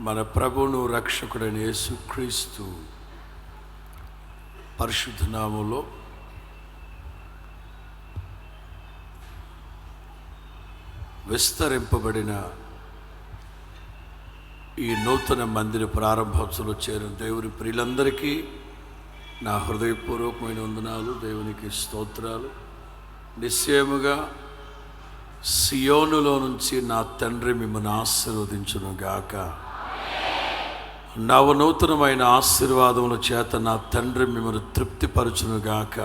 మన ప్రభువును రక్షకుడైన యేసుక్రీస్తు పరిశుద్ధ నామములో విస్తరింపబడిన ఈ నూతన మందిర ప్రారంభోత్సవంలో చేరిన దేవుని ప్రియులందరికీ నా హృదయపూర్వకమైన వందనాలు. దేవునికి స్తోత్రాలు. నిశ్చయముగా సియోనులో నుంచి నా తండ్రి మిమ్మల్ని ఆశీర్వదించును గాక. నవనూతనమైన ఆశీర్వాదముల చేత నా తండ్రి మిమ్మల్ని తృప్తిపరచును గాక.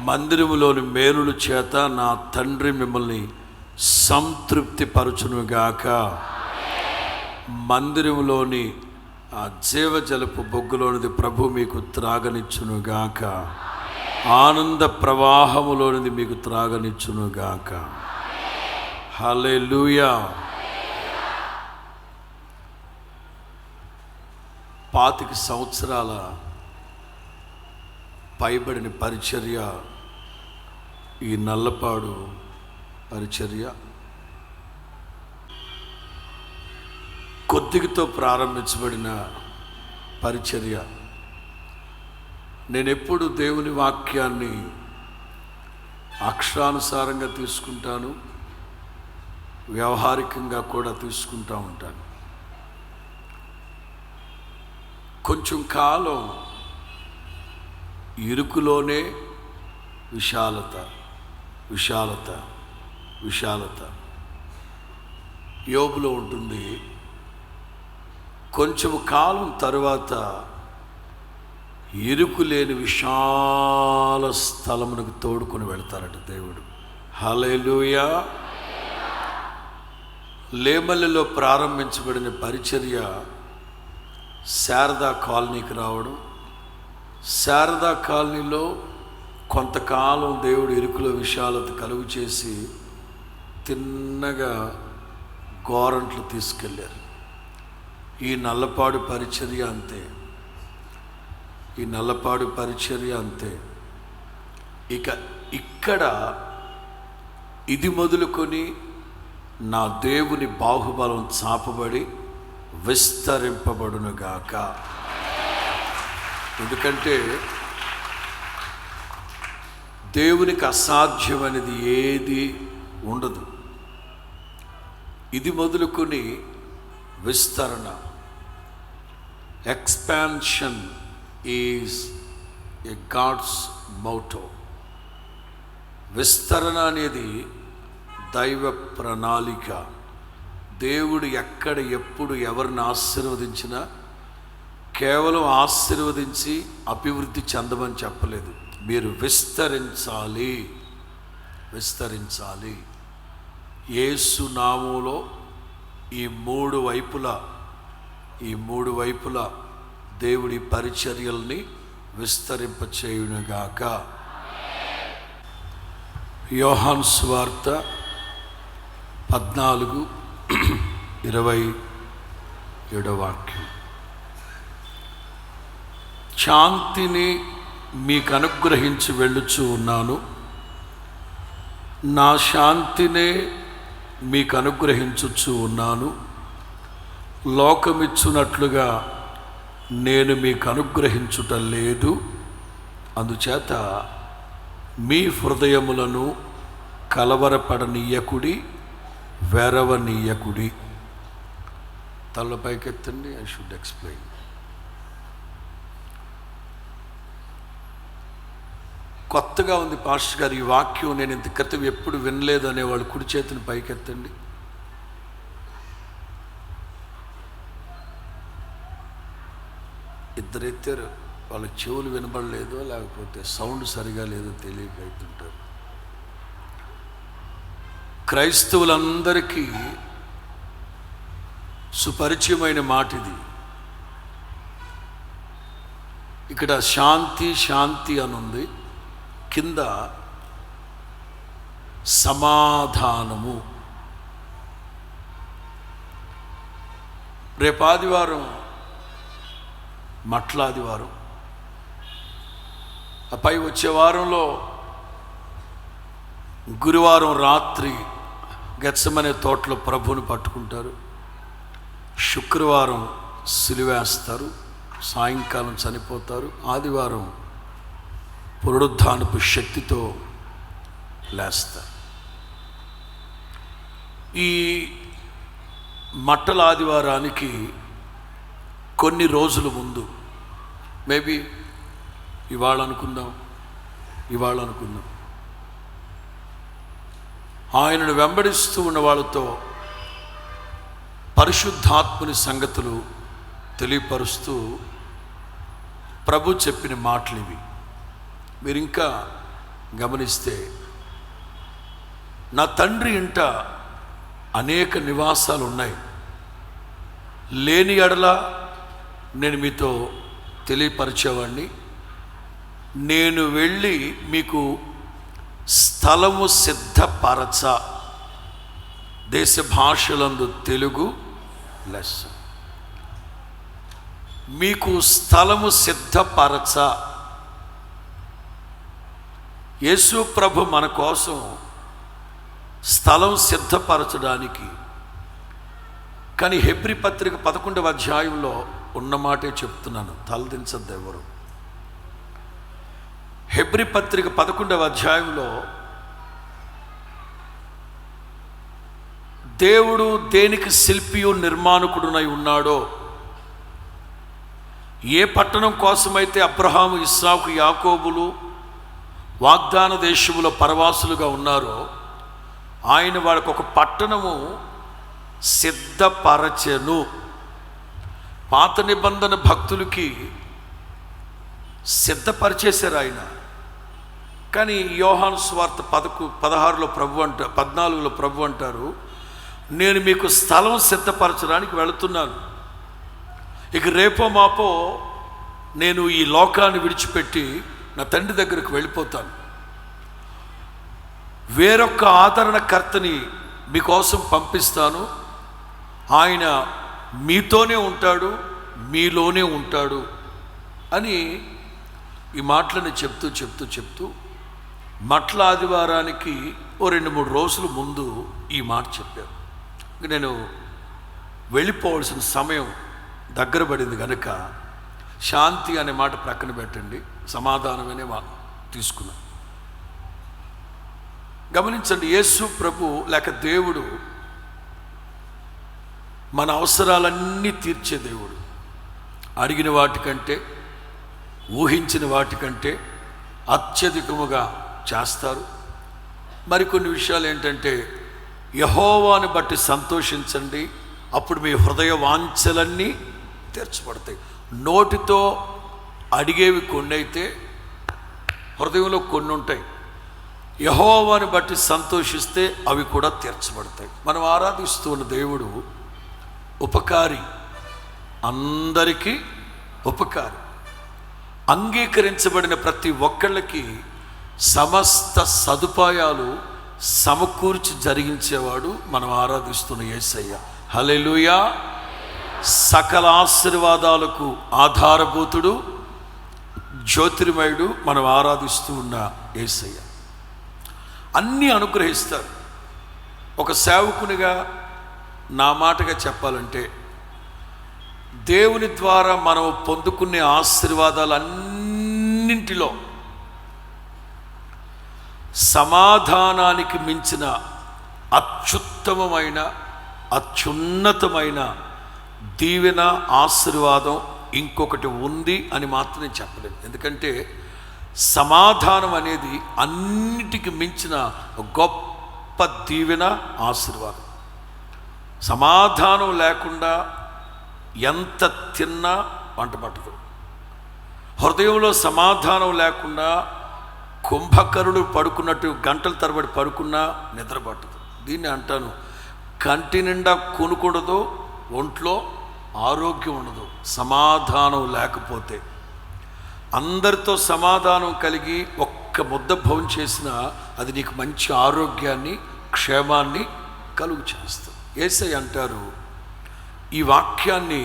మందిరములోని మేలుల చేత నా తండ్రి మిమ్మల్ని సంతృప్తిపరచును గాక. మందిరములోని ఆ జీవజలపు బొగ్గులోనిది ప్రభు మీకు త్రాగనిచ్చును గాక. ఆనంద ప్రవాహములోనిది మీకు త్రాగనిచ్చును గాక. హల్లెలూయా. 25 సంవత్సరాల పైబడిన పరిచర్య, ఈ నల్లపాడు పరిచర్య కొద్దిగతో ప్రారంభించబడిన పరిచర్య. నేను ఎప్పుడు దేవుని వాక్యాన్ని అక్షరానుసారంగా తీసుకుంటాను, వ్యవహారికంగా కూడా తీసుకుంటూ ఉంటాను. కొంచెం కాలం ఇరుకులోనే విశాలత విశాలత విశాలత యోబులో ఉంటుంది. కొంచెం కాలం తరువాత ఇరుకు లేని విశాల స్థలమునకు తోడుకొని వెళ్తారట దేవుడు. హల్లెలూయా. లేమల్లిలో ప్రారంభించబడిన పరిచర్య శారదా కాలనీకి రావడం, శారదా కాలనీలో కొంతకాలం దేవుడు ఇరుకులో విశాలత కలుగు చేసి తిన్నగా గోరంట్లు తీసుకెళ్ళారు. ఈ నల్లపాడు పరిచర్య అంతే, ఈ నల్లపాడు పరిచర్య అంతే. ఇక ఇక్కడ ఇది మొదలుకొని నా దేవుని బాహుబలం చాపబడి విస్తరింపబడునుగాక. ఎందుకంటే దేవునికి అసాధ్యమనేది ఏది ఉండదు. ఇది మొదలుకొని విస్తరణ, expansion is a god's motto. విస్తరణ అనేది దైవ ప్రణాళిక. దేవుడు ఎక్కడ ఎప్పుడు ఎవరిని ఆశీర్వదించినా కేవలం ఆశీర్వదించి అభివృద్ధి చెందమని చెప్పలేదు. మీరు విస్తరించాలి, విస్తరించాలి. యేసు నామములో ఈ మూడు వైపులా దేవుడి పరిచర్యల్ని విస్తరింపచేయునుగాక. యోహాను సువార్త 14:27 వాక్యం. శాంతిని మీకు అనుగ్రహించి వెళ్ళుచూ ఉన్నాను, నా శాంతినే మీకు అనుగ్రహించుచూ ఉన్నాను. లోకమిచ్చునట్లుగా నేను మీకు అనుగ్రహించుట లేదు. అందుచేత మీ హృదయములను కలవరపడనీయకుడి, వెరవనీయకుడి. తలపైకెత్తండి. I should explain. కొత్తగా ఉంది పాస్టర్ గారు ఈ వాక్యం, నేను ఇంత క్రితం ఎప్పుడు వినలేదు అనేవాళ్ళు కుడి చేతిని పైకెత్తండి. ఇద్దరు ఎత్తారు. వాళ్ళ చెవులు వినబడలేదో లేకపోతే సౌండ్ సరిగా లేదో తెలియక అవుతుంటారు. క్రైస్తవులందరికీ సుపరిచయమైన మాట ఇది. ఇక్కడ శాంతి శాంతి అని ఉంది, కింద సమాధానము. రేపు ఆదివారం మట్లాదివారం, పై వచ్చే వారంలో గురువారం రాత్రి గెత్సెమనే తోటలో ప్రభువుని పట్టుకుంటారు. శుక్రవారం సిలువేస్తారు, సాయంకాలం చనిపోతారు, ఆదివారం పునరుద్ధానపు శక్తితో లేస్తారు. ఈ మట్టల ఆదివారానికి కొన్ని రోజుల ముందు, మేబీ ఇవాళ అనుకుందాం, ఆయనను వెంబడిస్తూ ఉన్న వాళ్ళతో పరిశుద్ధాత్ముని సంగతులు తెలియపరుస్తూ ప్రభు చెప్పిన మాటలు ఇవి. మీరు ఇంకా గమనిస్తే, నా తండ్రి ఇంట అనేక నివాసాలు ఉన్నాయి, లేని ఎడల నేను మీతో తెలియపరిచేవాడిని. నేను వెళ్ళి మీకు స్థలము సిద్ధపరచ, దేశ భాషలందు తెలుగు లెస్స, మీకు స్థలము సిద్ధపరచ. యేసు ప్రభు మన కోసం స్థలం సిద్ధపరచడానికి, కానీ హెబ్రీ పత్రిక 11వ అధ్యాయంలో ఉన్న మాటే చెప్తున్నాను, తలదించద్దు ఎవరు. హెబ్రీ పత్రిక 11వ అధ్యాయంలో దేవుడు దేనికి శిల్పియు నిర్మాణకుడునై ఉన్నాడో, ఏ పట్టణం కోసమైతే అబ్రహాము, ఇస్సాకు, యాకోబులు వాగ్దాన దేశములో పరవాసులుగా ఉన్నారో, ఆయన వాళ్ళకు ఒక పట్టణము సిద్ధపరచెను. పాత నిబంధన భక్తులకి సిద్ధపరిచేశారు ఆయన. కానీ యోహాను సువార్త 16లో ప్రభు 14లో ప్రభు అంటారు, నేను మీకు స్థలం సిద్ధపరచడానికి వెళుతున్నాను. ఇక రేపో మాపో నేను ఈ లోకాన్ని విడిచిపెట్టి నా తండ్రి దగ్గరకు వెళ్ళిపోతాను. వేరొక ఆదరణకర్తని మీకోసం పంపిస్తాను. ఆయన మీతోనే ఉంటాడు, మీలోనే ఉంటాడు అని ఈ మాటలను చెప్తూ మట్ల ఆదివారానికి ఓ 2-3 రోజుల ముందు ఈ మాట చెప్పారు. నేను వెళ్ళిపోవాల్సిన సమయం దగ్గర పడింది కనుక శాంతి అనే మాట ప్రక్కన పెట్టండి, సమాధానమనే తీసుకున్నాను. గమనించండి, యేసు ప్రభు లేక దేవుడు మన అవసరాలన్నీ తీర్చే దేవుడు. అడిగిన వాటికంటే, ఊహించిన వాటికంటే అత్యధికముగా చేస్తారు. మరికొన్ని విషయాలు ఏంటంటే, యెహోవాను బట్టి సంతోషించండి, అప్పుడు మీ హృదయ వాంఛలన్నీ తీర్చబడతాయి. నోటితో అడిగేవి కొన్ని అయితే, హృదయంలో కొన్ని ఉంటాయి. యెహోవాను బట్టి సంతోషిస్తే అవి కూడా తీర్చబడతాయి. మనం ఆరాధిస్తున్న దేవుడు ఉపకారి, అందరికీ ఉపకారి. అంగీకరించబడిన ప్రతి ఒక్కళ్ళకి సమస్త సదుపాయాలు సమకూర్చి జరిగించేవాడు మనం ఆరాధిస్తున్న యేసయ్య. హల్లెలూయా. సకల ఆశీర్వాదాలకు ఆధారభూతుడు, జ్యోతిర్మయుడు మనం ఆరాధిస్తూ ఉన్న యేసయ్య. అన్నీ అనుగ్రహిస్తారు. ఒక సేవకునిగా నా మాటగా చెప్పాలంటే, దేవుని ద్వారా మనం పొందుకునే ఆశీర్వాదాలన్నింటిలో సమాధానానికి మించిన అత్యుత్తమమైన, అత్యున్నతమైన దీవెన, ఆశీర్వాదం ఇంకొకటి ఉంది అని మాత్రం నేను చెప్పలేను. ఎందుకంటే సమాధానం అనేది అన్నిటికి మించిన గొప్ప దీవెన, ఆశీర్వాదం. సమాధానం లేకుండా ఎంత తిన్నా వంట పట్టదు. హృదయంలో సమాధానం లేకుండా కుంభకరుడు పడుకున్నట్టు గంటల తరబడి పడుకున్నా నిద్ర పట్టదు. దీన్ని అంటాను, కంటి నిండా కొనుకూడదు, ఒంట్లో ఆరోగ్యం ఉండదు సమాధానం లేకపోతే. అందరితో సమాధానం కలిగి ఒక్క ముద్ద భోజనం చేసినా అది నీకు మంచి ఆరోగ్యాన్ని, క్షేమాన్ని కలుగు చేస్తుంది. యేసయ్య అంటారు, ఈ వాక్యాన్ని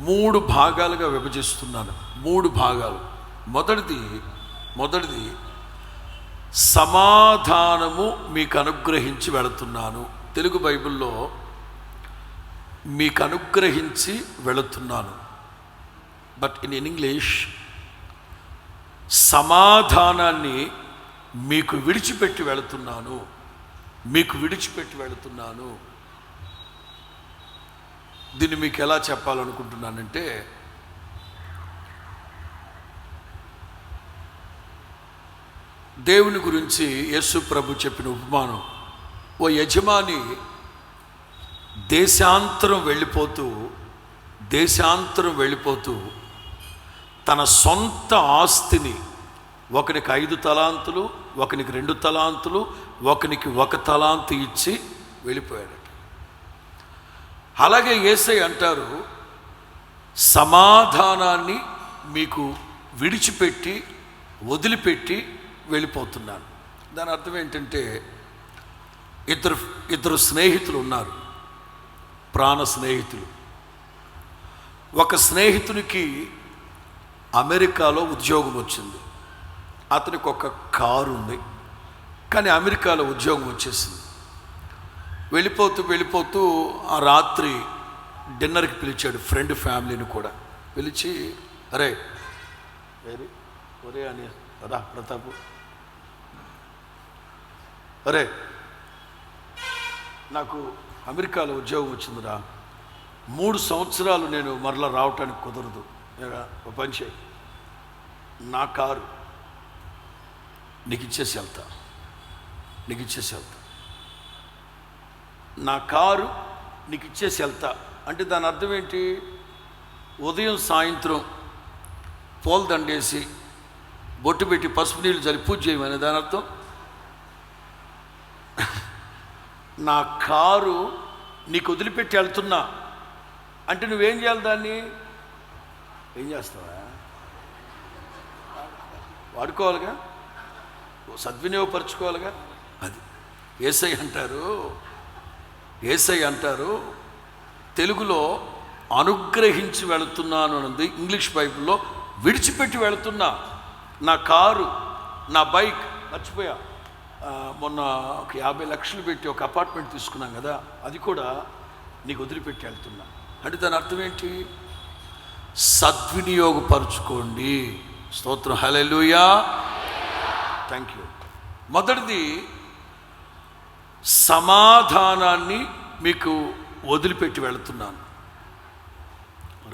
3 భాగాలుగా విభజిస్తున్నాను. 3 భాగాలు. మొదటిది సమాధానము మీకు అనుగ్రహించి వెళుతున్నాను. తెలుగు బైబిల్లో మీకు అనుగ్రహించి వెళుతున్నాను. బట్ ఇన్ ఇంగ్లీష్, సమాధానాన్ని మీకు విడిచిపెట్టి వెళుతున్నాను, మీకు విడిచిపెట్టి వెళుతున్నాను. దీన్ని మీకు ఎలా చెప్పాలనుకుంటున్నానంటే, దేవుని గురించి యేసు ప్రభు చెప్పిన ఉపమానం, ఓ యజమాని దేశాంతరం వెళ్ళిపోతూ తన సొంత ఆస్తిని, ఒకనికి 5 తలాంతులు, ఒకనికి 2 తలాంతులు, ఒకనికి 1 తలాంతు ఇచ్చి వెళ్ళిపోయాడు. అలాగే యేసయ్య అంటారు, సమాధానాన్ని మీకు విడిచిపెట్టి వదిలిపెట్టి వెళ్ళిపోతున్నాను. దాని అర్థం ఏంటంటే, ఇద్దరు స్నేహితులు ఉన్నారు, ప్రాణ స్నేహితులు. ఒక స్నేహితునికి అమెరికాలో ఉద్యోగం వచ్చింది. అతనికి ఒక కారు ఉంది, కానీ అమెరికాలో ఉద్యోగం వచ్చేసింది. వెళ్ళిపోతూ ఆ రాత్రి డిన్నర్కి పిలిచాడు ఫ్రెండ్ ఫ్యామిలీని కూడా. పిలిచి, ఒరే అని రా ప్రతాపు, అరే నాకు అమెరికాలో ఉద్యోగం వచ్చిందిరా, 3 సంవత్సరాలు నేను మరలా రావటానికి కుదరదు. ఒక పని చేయి, నా కారు నీకు ఇచ్చేసి వెళ్తా, నా కారు నీకు ఇచ్చేసి వెళ్తా అంటే దాని అర్థం ఏంటి? ఉదయం సాయంత్రం పూల దండేసి బొట్టు పెట్టి పసుపు నీళ్ళు చల్లి పూజ చేయమని దాని అర్థం. నా కారు నీకు వదిలిపెట్టి వెళ్తున్నా అంటే నువ్వేం చేయాలి? దాన్ని ఏం చేస్తావా? వాడుకోవాలిగా, సద్వినియోగపరచుకోవాలిగా. అది యేసయ్య అంటారు తెలుగులో అనుగ్రహించి వెళుతున్నాను అన్నది, ఇంగ్లీష్ బైబిల్లో విడిచిపెట్టి వెళుతున్నా. నా కారు, నా బైక్ మర్చిపోయా. మొన్న ఒక 50 లక్షలు పెట్టి ఒక అపార్ట్మెంట్ తీసుకున్నాం కదా, అది కూడా నీకు వదిలిపెట్టి వెళ్తున్నా అంటే దాని అర్థం ఏంటి? సద్వినియోగపరచుకోండి. స్తోత్రం, హల్లెలూయా, థ్యాంక్ యూ. మొదటిది, సమాధానాన్ని మీకు వదిలిపెట్టి వెళుతున్నాను.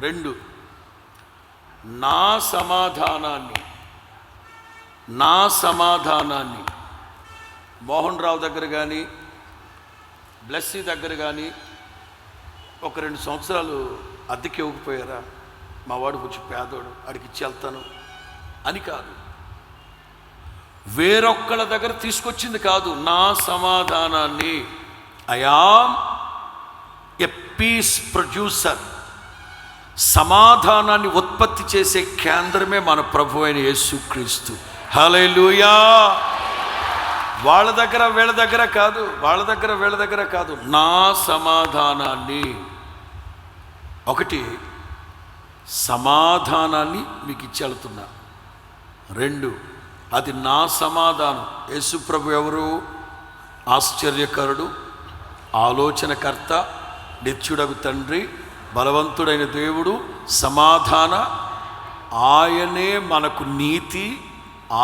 2, నా సమాధానాన్ని మోహన్ రావు దగ్గర కానీ బ్లెస్సీ దగ్గర కానీ ఒక 2 సంవత్సరాలు అద్దెకి ఇవ్వకపోయారా? మా వాడు కొంచెం పేదోడు, అడిగి ఇచ్చి వెళ్తాను అని కాదు, వేరొక్కళ్ళ దగ్గర తీసుకొచ్చింది కాదు. నా సమాధానాన్ని, I am a peace producer. సమాధానాన్ని ఉత్పత్తి చేసే కేంద్రమే మన ప్రభు అయిన యేసుక్రీస్తు. హల్లెలూయా. వాళ్ళ దగ్గర వీళ్ళ దగ్గర కాదు, నా సమాధానాన్ని. 1, సమాధానాన్ని మీకు ఇచ్చి వెళ్తున్నా. 2, అది నా సమాధానం. యేసు ప్రభు ఎవరు? ఆశ్చర్యకరుడు, ఆలోచనకర్త, నిత్యుడగు తండ్రి, బలవంతుడైన దేవుడు, సమాధాన. ఆయనే మనకు నీతి,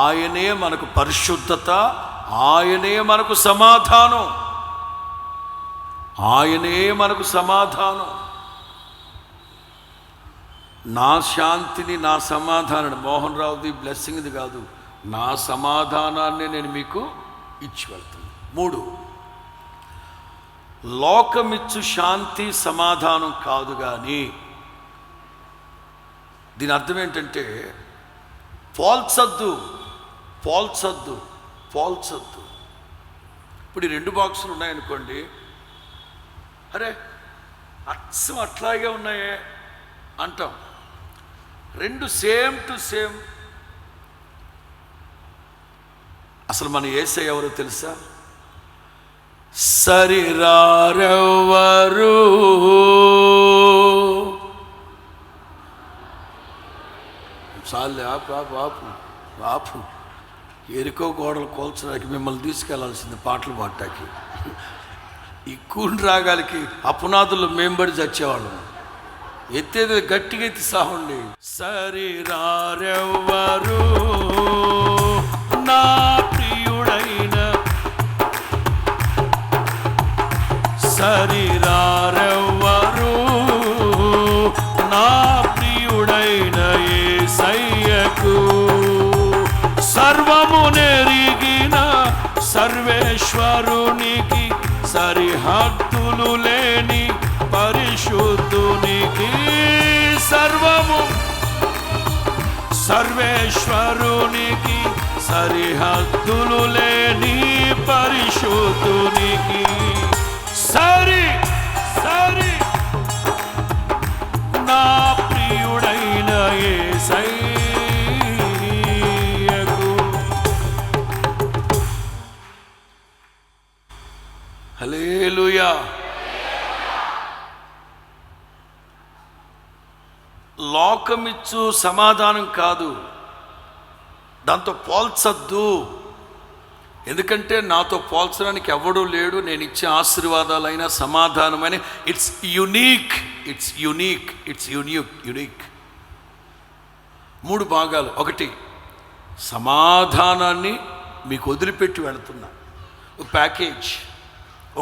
ఆయనే మనకు పరిశుద్ధత, ఆయనే మనకు సమాధానం, నా శాంతిని, నా సమాధానాన్ని, మోహన్ రావుది బ్లెస్సింగ్ది కాదు, నా సమాధానాన్ని నేను మీకు ఇచ్చి వెళ్తాను. 3, లోకమిచ్చు శాంతి సమాధానం కాదు కానీ, దీని అర్థం ఏంటంటే పోల్చొద్దు. ఇప్పుడు ఈ 2 బాక్సులు ఉన్నాయనుకోండి, అరే అచ్చం అట్లాగే ఉన్నాయే అంటాం. 2 సేమ్ టు సేమ్. అసలు మన యేసయ్య ఎవరో తెలుసా? సరిరారెవ్వరు చాలే, ఆపు. ఎరుకో గోడలు కోల్చడానికి మిమ్మల్ని తీసుకెళ్లాల్సింది పాటలు పాడటానికి. ఈ కూని రాగాలకి అపునాదుల్లో మేంబడి చచ్చేవాళ్ళం. ఎత్తేది గట్టిగా ఎత్తి సాహండి. సరిరారెవ్వరు నా ప్రియుడైన, సరిరారెవ్వరు నా ప్రియుడైన యేసయ్యకు. సర్వము నెరిగిన సర్వేశ్వరునికి, సరిహద్దులు లేని పరిశుద్ధునికి, సర్వము సర్వేశ్వరునికి, సరిహద్దులు లేని పరిశుద్ధునికి. సరి సరి నా ప్రియుడైన యేసయ్యకు. హల్లెలూయా. లోకమిచ్చు సమాధానం కాదు, దాంతో పోల్చద్దు. ఎందుకంటే నాతో పోల్చడానికి ఎవడూ లేడు. నేను ఇచ్చే ఆశీర్వాదాలైన సమాధానమైన it's unique, it's unique, it's unique. 3 భాగాలు. 1, సమాధానాన్ని మీకు వదిలిపెట్టి వెళుతున్నా.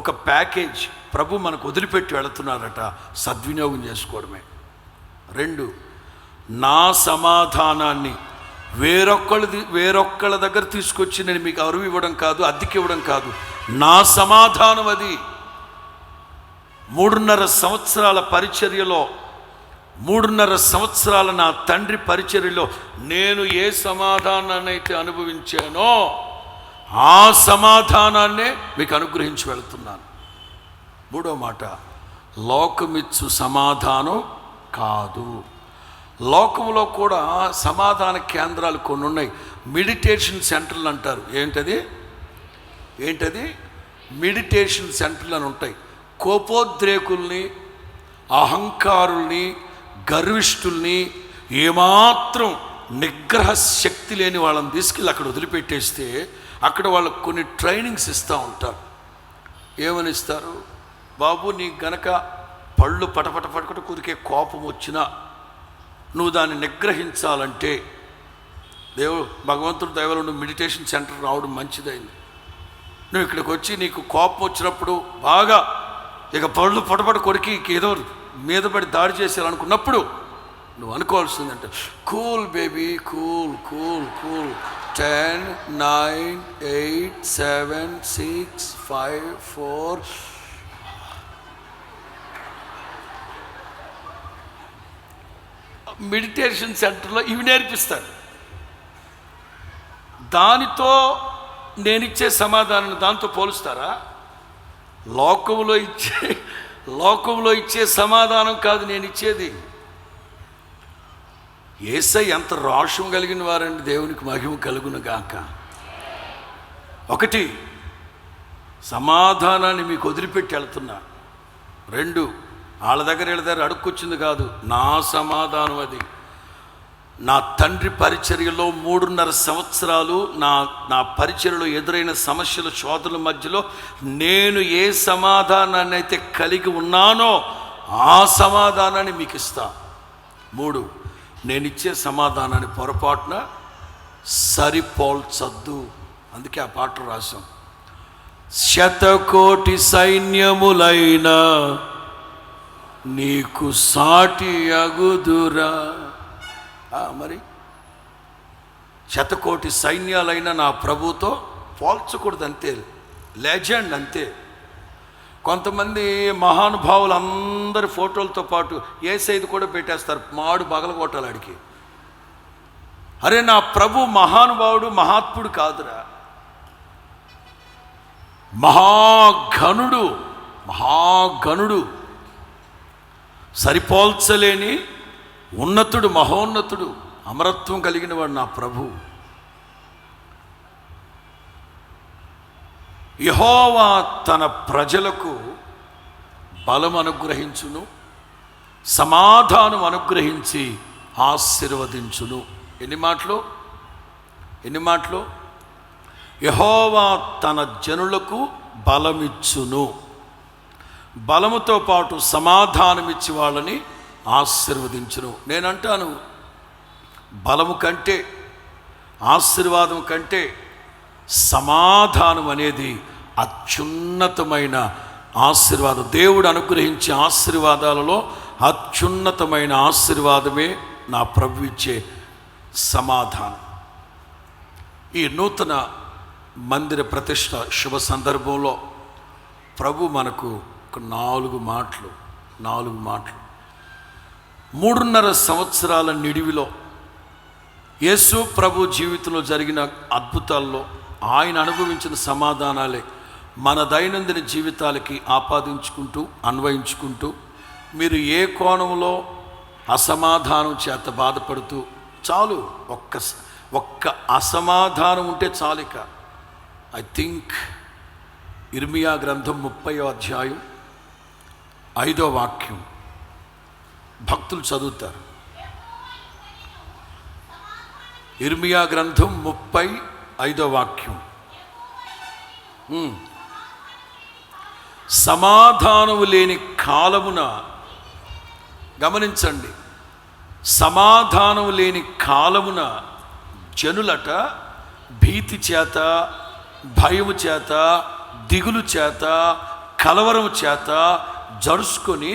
ఒక ప్యాకేజ్ ప్రభు మనకు వదిలిపెట్టి వెళుతున్నారట, సద్వినియోగం చేసుకోవడమే. 2, నా సమాధానాన్ని వేరొక్కళ్ళ దగ్గర తీసుకొచ్చి నేను మీకు అరువు ఇవ్వడం కాదు, అద్దెకి ఇవ్వడం కాదు, నా సమాధానం అది. 3.5 సంవత్సరాల పరిచర్యలో, 3.5 సంవత్సరాల నా తండ్రి పరిచర్యలో నేను ఏ సమాధానాన్ని అయితే అనుభవించానో ఆ సమాధానాన్నే మీకు అనుగ్రహించి వెళ్తున్నాను. 3వ మాట, లోకమిచ్చు సమాధానం కాదు. లోకంలో కూడా సమాధాన కేంద్రాలు కొన్ని ఉన్నాయి. మెడిటేషన్ సెంటర్లు అంటారు. ఏంటది మెడిటేషన్ సెంటర్లు అని ఉంటాయి. కోపోద్రేకుల్ని, అహంకారుల్ని, గర్విష్ఠుల్ని, ఏమాత్రం నిగ్రహ శక్తి లేని వాళ్ళని తీసుకెళ్ళి అక్కడ వదిలిపెట్టేస్తే అక్కడ వాళ్ళకు కొన్ని ట్రైనింగ్స్ ఇస్తూ ఉంటారు. ఏమని ఇస్తారు? బాబు, నీకు గనక పళ్ళు పటపట కుదికే కోపం వచ్చినా నువ్వు దాన్ని నిగ్రహించాలంటే, భగవంతుడు దయవల్ల నువ్వు మెడిటేషన్ సెంటర్ రావడం మంచిదైంది. నువ్వు ఇక్కడికి వచ్చి నీకు కోపం వచ్చినప్పుడు బాగా ఇక పళ్ళు పటపట కొరికి ఏదో మీద పడి దాడి చేసేయాలనుకున్నప్పుడు నువ్వు అనుకోవాల్సిందంటే, కూల్ బేబీ, కూల్ 10, 9, 8, 7, 6, 5, 4. మెడిటేషన్ సెంటర్లో ఇవి నేర్పిస్తారు. దానితో నేనిచ్చే సమాధానం దాంతో పోలుస్తారా? లోకంలో ఇచ్చే సమాధానం కాదు నేను ఇచ్చేది. యేసయ్య ఎంత రోషం కలిగిన వారండి. దేవునికి మహిమ కలుగును గాక. 1, సమాధానాన్ని మీకు వదిలిపెట్టి వెళ్తున్నా. 2, వాళ్ళ దగ్గర వీళ్ళ దగ్గర అడుక్కొచ్చింది కాదు, నా సమాధానం అది. నా తండ్రి పరిచర్యలో 3.5 సంవత్సరాలు నా పరిచర్యలో ఎదురైన సమస్యల శోధనల మధ్యలో నేను ఏ సమాధానాన్ని అయితే కలిగి ఉన్నానో ఆ సమాధానాన్ని మీకు ఇస్తా. 3, నేను ఇచ్చే సమాధానాన్ని పొరపాటున సరిపోల్చద్దు. అందుకే ఆ పాట రాశాం. 100,000,000 సైన్యములైనా నీకు సాటి అగుదురా. మరి 100,000,000 సైన్యాలైనా నా ప్రభుతో పోల్చకూడదు, అంతే. లెజెండ్ అంతే. కొంతమంది మహానుభావులు అందరి ఫోటోలతో పాటు యేసయ్యది కూడా పెట్టేస్తారు. మాడు పగలగొట్టాలి అడిగి. అరే, నా ప్రభు మహానుభావుడు, మహాత్ముడు కాదురా, మహాగణుడు, సరిపోల్చలేని ఉన్నతుడు, మహోన్నతుడు, అమరత్వం కలిగిన వాడు నా ప్రభు. యెహోవా తన ప్రజలకు బలం అనుగ్రహించును, సమాధానం అనుగ్రహించి ఆశీర్వదించును. ఎన్ని మాటలు? యెహోవా తన జనులకు బలమిచ్చును. బలముతో పాటు సమాధానమిచ్చి వాళ్ళని ఆశీర్వదించును. నేనంటాను, బలము కంటే, ఆశీర్వాదం కంటే సమాధానం అనేది అత్యున్నతమైన ఆశీర్వాదం. దేవుడు అనుగ్రహించే ఆశీర్వాదాలలో అత్యున్నతమైన ఆశీర్వాదమే నా ప్రభు ఇచ్చే సమాధానం. ఈ నూతన మందిర ప్రతిష్ట శుభ సందర్భంలో ప్రభు మనకు ఒక నాలుగు మాటలు 3.5 సంవత్సరాల నిడివిలో యేసు ప్రభు జీవితంలో జరిగిన అద్భుతాల్లో ఆయన అనుభవించిన సమాధానాలే మన దైనందిన జీవితాలకి ఆపాదించుకుంటూ, అన్వయించుకుంటూ, మీరు ఏ కోణంలో అసమాధానం చేత బాధపడుతూ, చాలు ఒక్క అసమాధానం ఉంటే చాలిక. ఐ థింక్ ఇర్మియా గ్రంథం 30వ అధ్యాయం 5వ వాక్యం భక్తులు చదువుతారు. ఇర్మియా గ్రంథం 35వ వాక్యం. సమాధానము లేని కాలమున, గమనించండి, సమాధానము లేని కాలమున జనులట భీతి చేత, భయము చేత, దిగులు చేత, కలవరము చేత జరుచుకొని,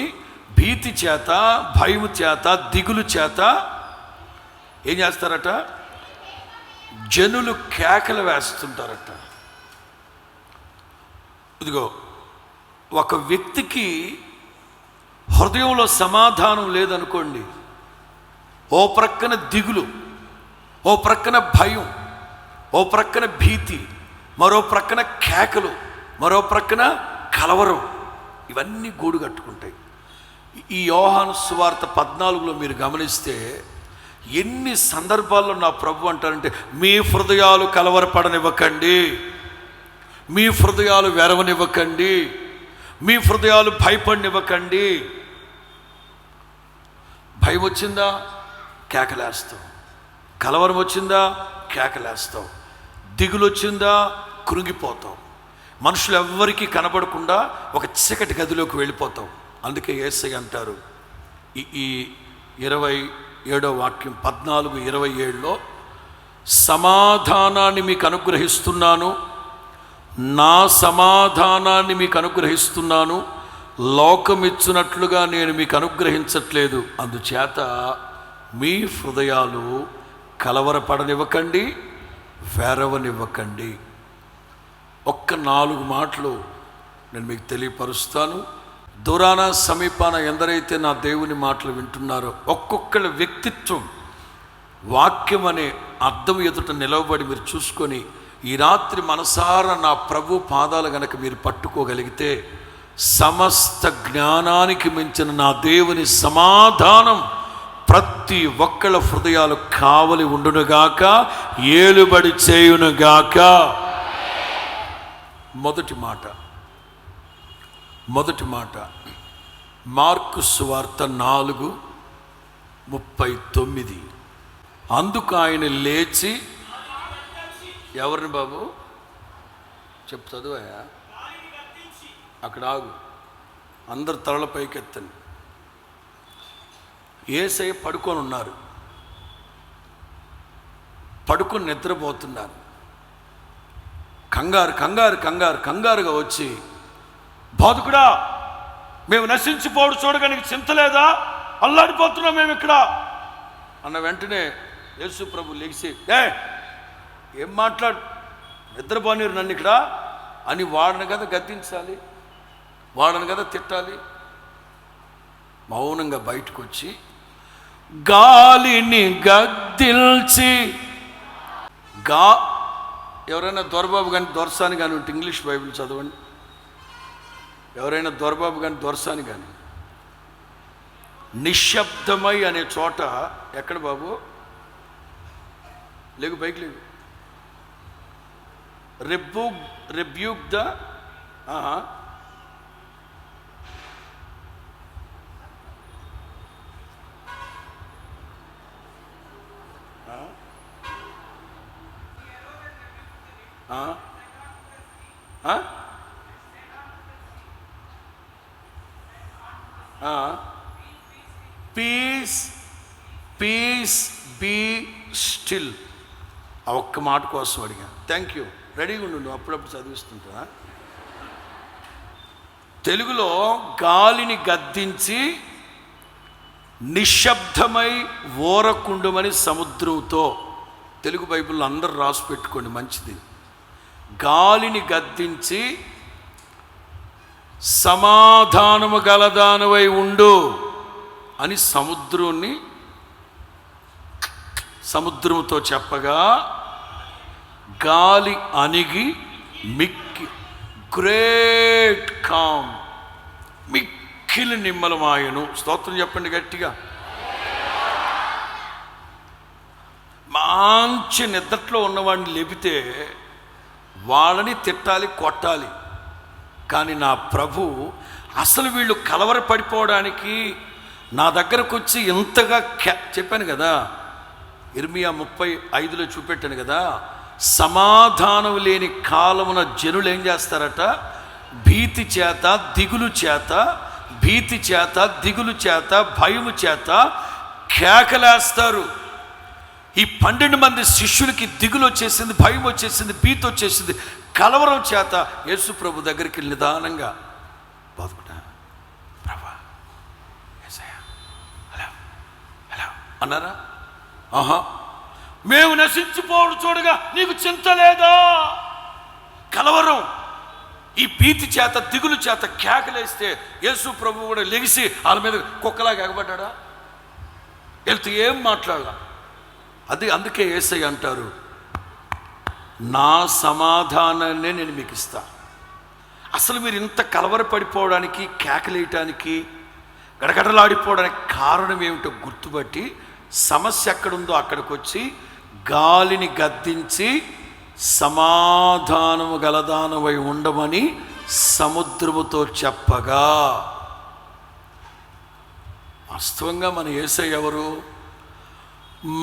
భీతి చేత, భయము చేత, దిగులు చేత ఏం చేస్తారట? జనులు కేకలు వేస్తుంటారట. ఇదిగో, ఒక వ్యక్తికి హృదయంలో సమాధానం లేదనుకోండి, ఓ ప్రక్కన దిగులు, ఓ ప్రక్కన భయం, ఓ ప్రక్కన భీతి, మరో ప్రక్కన కేకలు, మరో ప్రక్కన కలవరం, ఇవన్నీ గూడు కట్టుకుంటాయి. ఈ యోహాను సువార్త 14లో మీరు గమనిస్తే ఎన్ని సందర్భాల్లో నా ప్రభు అంటారంటే, మీ హృదయాలు కలవరపడనివ్వకండి, మీ హృదయాలు వెరవనివ్వకండి, మీ హృదయాలు భయపడనివ్వకండి. భయం వచ్చిందా కేకలేస్తావు, కలవరం వచ్చిందా కేకలేస్తావు, దిగులు వచ్చిందా కృంగిపోతావు, మనుషులు ఎవ్వరికీ కనబడకుండా ఒక చీకటి గదిలోకి వెళ్ళిపోతావు. అందుకే యేసయ్య అంటారు ఈ 27వ వాక్యం 14:27లో, సమాధానాన్ని మీకు అనుగ్రహిస్తున్నాను, నా సమాధానాన్ని మీకు అనుగ్రహిస్తున్నాను, లోకమిచ్చినట్లుగా నేను మీకు అనుగ్రహించట్లేదు. అందుచేత మీ హృదయాలు కలవరపడనివ్వకండి, వెరవనివ్వకండి. ఒక్క 4 మాటలు నేను మీకు తెలియపరుస్తాను. దూరాన సమీపాన ఎందరైతే నా దేవుని మాటలు వింటున్నారో, ఒక్కొక్కళ్ళ వ్యక్తిత్వం వాక్యం అనే అర్థం ఎదుట నిలవబడి మీరు చూసుకొని, ఈ రాత్రి మనసారా నా ప్రభు పాదాలు గనక మీరు పట్టుకోగలిగితే, సమస్త జ్ఞానానికి మించిన నా దేవుని సమాధానం ప్రతి ఒక్కళ్ళ హృదయాలు కావలి ఉండునుగాక, ఏలుబడి చేయునుగాక. మొదటి మాట మార్కు సువార్త 4:39. అందుకు ఆయన లేచి, ఎవరిని బాబు చెప్పు, చదువయా, అక్కడ ఆగు, అందరు తలల పైకెత్తండి. యేసయ్య పడుకొని ఉన్నారు, పడుకొని నిద్రపోతున్నారు. కంగారుగా వచ్చి, బోధకుడా, మేము నశించిపోవడం చూడగా నీకు చింత లేదా? అల్లాడిపోతున్నాం మేము ఇక్కడ అన్న వెంటనే యేసు ప్రభు లేచి, ఏం మాట్లాడు, నిద్రపోనీరు నన్ను ఇక్కడ అని వాడిని కదా గద్దించాలి, వాడిని కదా తిట్టాలి. మౌనంగా బయటకు వచ్చి గాలిని గద్దిల్చి, ఎవరైనా దొరబాబు కానీ దొరసాని కానీ ఉంటే ఇంగ్లీష్ బైబిల్ చదవండి. ఎవరైనా దొరబాబు కానీ దొరసాని కానీ, నిశ్శబ్దమై అనే చోట ఎక్కడ బాబు? లేకు పైకి లేవు. Rebuke the peace peace be still. ఆ ఒక్క మాట కోసం అడిగా. Thank you. రెడీగా ఉండు, నువ్వు అప్పుడప్పుడు చదివిస్తుంటా. తెలుగులో గాలిని గద్దించి నిశ్శబ్దమై ఓరకుండుమని సముద్రంతో, తెలుగు బైబిల్లో అందరూ రాసి పెట్టుకోండి, మంచిది. గాలిని గద్దించి సమాధానము గలదానవై ఉండు అని సముద్రంతో చెప్పగా గాలి అణిగి మిక్కి, గ్రేట్ కామ్, మిక్కిలి నిమ్మలమాయను. స్తోత్రం చెప్పండి గట్టిగా. మంచి నిద్రలో ఉన్నవాడిని లేపితే వాళ్ళని తిట్టాలి, కొట్టాలి. కానీ నా ప్రభు అసలు వీళ్ళు కలవరపడిపోవడానికి నా దగ్గరకు వచ్చి ఇంతగా చెప్పాను కదా, ఇర్మియా 35లో చూపెట్టాను కదా, సమాధానం లేని కాలమున జనులు ఏం చేస్తారట, భీతి చేత దిగులు చేత, భీతి చేత దిగులు చేత, భయము చేత కేకలేస్తారు. ఈ 12 మంది శిష్యులకి దిగులు వచ్చేసింది, భయం వచ్చేసింది, భీతి వచ్చేసింది. కలవరం చేత యేసు ప్రభు దగ్గరికి వెళ్ళి నిదానంగా బాదుకుంటా, ప్రభా యేసయ్యా హలో హలో అన్నారా? ఆహా, మేము నశించిపోవడం చూడగా నీకు చింత లేదా? కలవరం, ఈ భీతి చేత దిగులు చేత కేకలేస్తే యేసు ప్రభు కూడా లెగిసి వాళ్ళ మీద కుక్కలాగా ఎగబడ్డా? వెళ్తూ ఏం మాట్లాడాల? అందుకే యేసయ్య అంటారు, నా సమాధానాన్నే నేను మీకు ఇస్తా. అసలు మీరు ఇంత కలవరపడిపోవడానికి, కేకలేయటానికి, గడగడలాడిపోవడానికి కారణం ఏమిటో గుర్తుపట్టి సమస్య ఎక్కడుందో అక్కడికి వచ్చి గాలిని గద్దించి సమాధానము గలదానవై ఉండమని సముద్రముతో చెప్పగా, వాస్తవంగా మన యేసయ్య ఎవరు?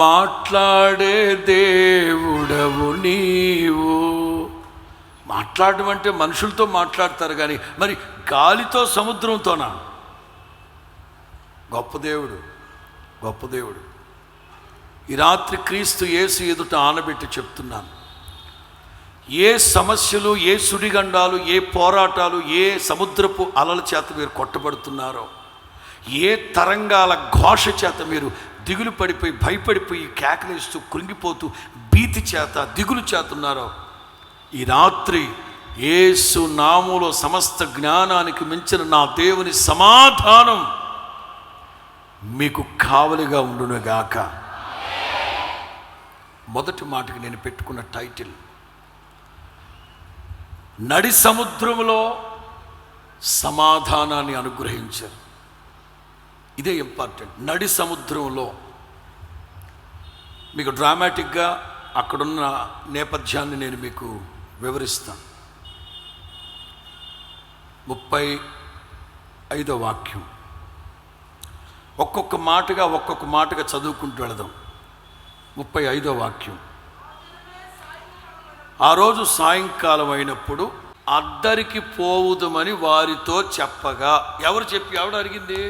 మాట్లాడే దేవుడవు నీవు. మాట్లాడడం అంటే మనుషులతో మాట్లాడతారు కానీ మరి గాలితో, సముద్రంతోనా? గొప్ప దేవుడు, గొప్ప దేవుడు. ఈ రాత్రి క్రీస్తు యేసు ఎదుట ఆనబెట్టి చెప్తున్నాను, ఏ సమస్యలు, ఏ సుడిగండాలు, ఏ పోరాటాలు, ఏ సముద్రపు అలల చేత మీరు కొట్టబడుతున్నారో, ఏ తరంగాల ఘోష చేత మీరు దిగులు పడిపోయి, భయపడిపోయి, కేకలేస్తూ, కృంగిపోతూ, భీతి చేత, దిగులు చేతున్నారో, ఈ రాత్రి యేసు నామములో సమస్త జ్ఞానానికి మించిన నా దేవుని సమాధానం మీకు కావలిగా ఉండునుగాక. మొదటి మాటకి నేను పెట్టుకున్న టైటిల్, నడి సముద్రంలో సమాధానాన్ని అనుగ్రహించారు. ఇదే ఇంపార్టెంట్. నడి సముద్రంలో మీకు డ్రామాటిక్గా అక్కడున్న నేపథ్యాన్ని నేను మీకు వివరిస్తాను. 35వ వాక్యం ఒక్కొక్క మాటగా చదువుకుంటూ వెళదాం. 35వ వాక్యం. ఆ రోజు సాయంకాలం అయినప్పుడు అద్దరికి పోవుదమని వారితో చెప్పగా, ఎవడు అడిగింది?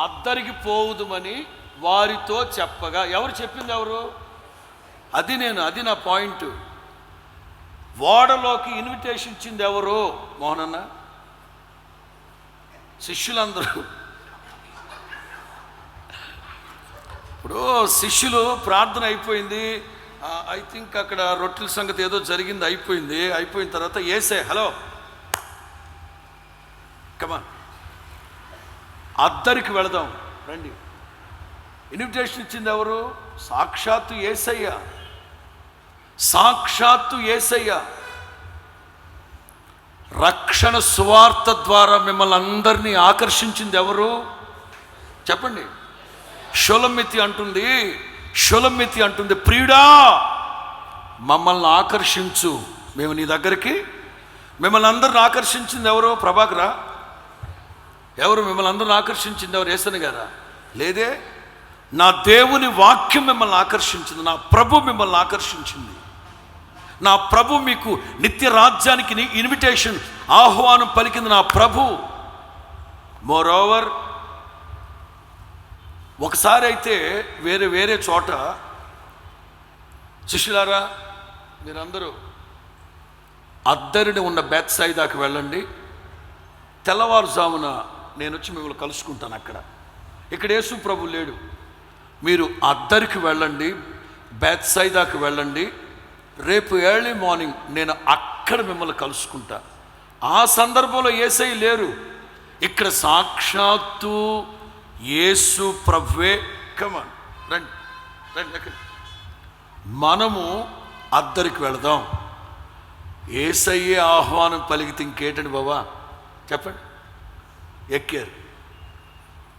అద్దరికి పోవుదమని వారితో చెప్పగా ఎవరు చెప్పింది? ఎవరు? అది నా పాయింట్. ఓడలోకి ఇన్విటేషన్ ఇచ్చింది ఎవరు? మోహనన్న, శిష్యులందరూ. ఇప్పుడు శిష్యులు ప్రార్థన అయిపోయింది, ఐ థింక్ అక్కడ రొట్టెల సంగతి ఏదో జరిగింది, అయిపోయిన తర్వాత యేసే హలో కమాన్ అద్దరికి వెళదాం రండి. ఇన్విటేషన్ ఇచ్చింది ఎవరు? సాక్షాత్తు యేసయ్య. రక్షణ సువార్త ద్వారా మిమ్మల్ని అందరినీ ఆకర్షించింది ఎవరు? చెప్పండి. షొలమితి అంటుంది, ప్రియుడా మమ్మల్ని ఆకర్షించు, మేము నీ దగ్గరికి. మిమ్మల్ని అందరిని ఆకర్షించింది ఎవరు? ప్రభాకరా? ఎవరు మిమ్మల్ని అందరిని ఆకర్షించింది? ఎవరు? యేసన్న గారా? లేదే. నా దేవుని వాక్యం మిమ్మల్ని ఆకర్షించింది, నా ప్రభు మిమ్మల్ని ఆకర్షించింది. నా ప్రభు మీకు నిత్య రాజ్యానికి ఇన్విటేషన్, ఆహ్వానం పలికింది నా ప్రభు. మోరోవర్ ఒకసారి అయితే వేరే వేరే చోట, శిష్యులారా మీరందరూ అద్దరిని ఉన్న బేత్సైదాకి వెళ్ళండి, తెల్లవారుజామున నేను వచ్చి మిమ్మల్ని కలుసుకుంటాను అక్కడ. ఇక్కడ యేసు ప్రభు లేడు, మీరు అద్దరికి వెళ్ళండి, బేత్సైదాకి వెళ్ళండి, రేపు ఎర్లీ మార్నింగ్ నేను అక్కడ మిమ్మల్ని కలుసుకుంటా. ఆ సందర్భంలో యేసయ్య లేరు, ఇక్కడ సాక్షాత్తు యేసు ప్రభువే. కమాన్ రండి రండి, ఎక్కడ మనము అద్దరికి వెళదాం. యేసయ్యే ఆహ్వానం పలికితే ఇంకేటండి బాబా చెప్పండి. ఎక్కారు.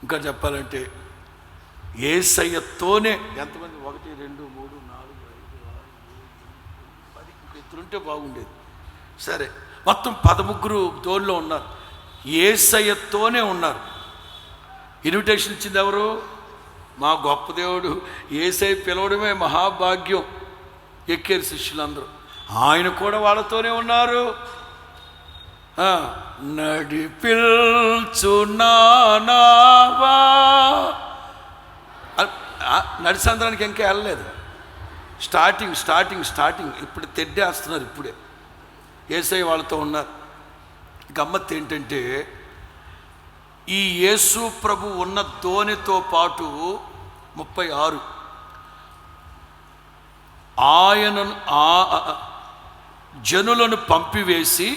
ఇంకా చెప్పాలంటే యేసయ్యతోనే ఎంతమంది, 1 2 3 4 5 6 7 10 ఇంక ఇద్దరుంటే బాగుండేది. సరే, మొత్తం 13 దోనిలో ఉన్నారు, యేసయ్యతోనే ఉన్నారు. ఇన్విటేషన్ ఇచ్చింది ఎవరు? మా గొప్ప దేవుడు యేసయ్య పిలవడమే మహాభాగ్యం. ఎక్కారు శిష్యులందరూ, ఆయన కూడా వాళ్ళతోనే ఉన్నారు. నడిపిల్చున్నావా, నడిసంద్రానికి ఇంకా వెళ్ళలేదు. స్టార్టింగ్ ఇప్పుడు తెడ్డేస్తున్నారు. ఇప్పుడే యేసయ్య వాళ్ళతో ఉన్నారు. గమ్మత్తు ఏంటంటే ఈ యేసు ప్రభు ఉన్న దోణితో పాటు 36 ఆయనను జనులను పంపివేసి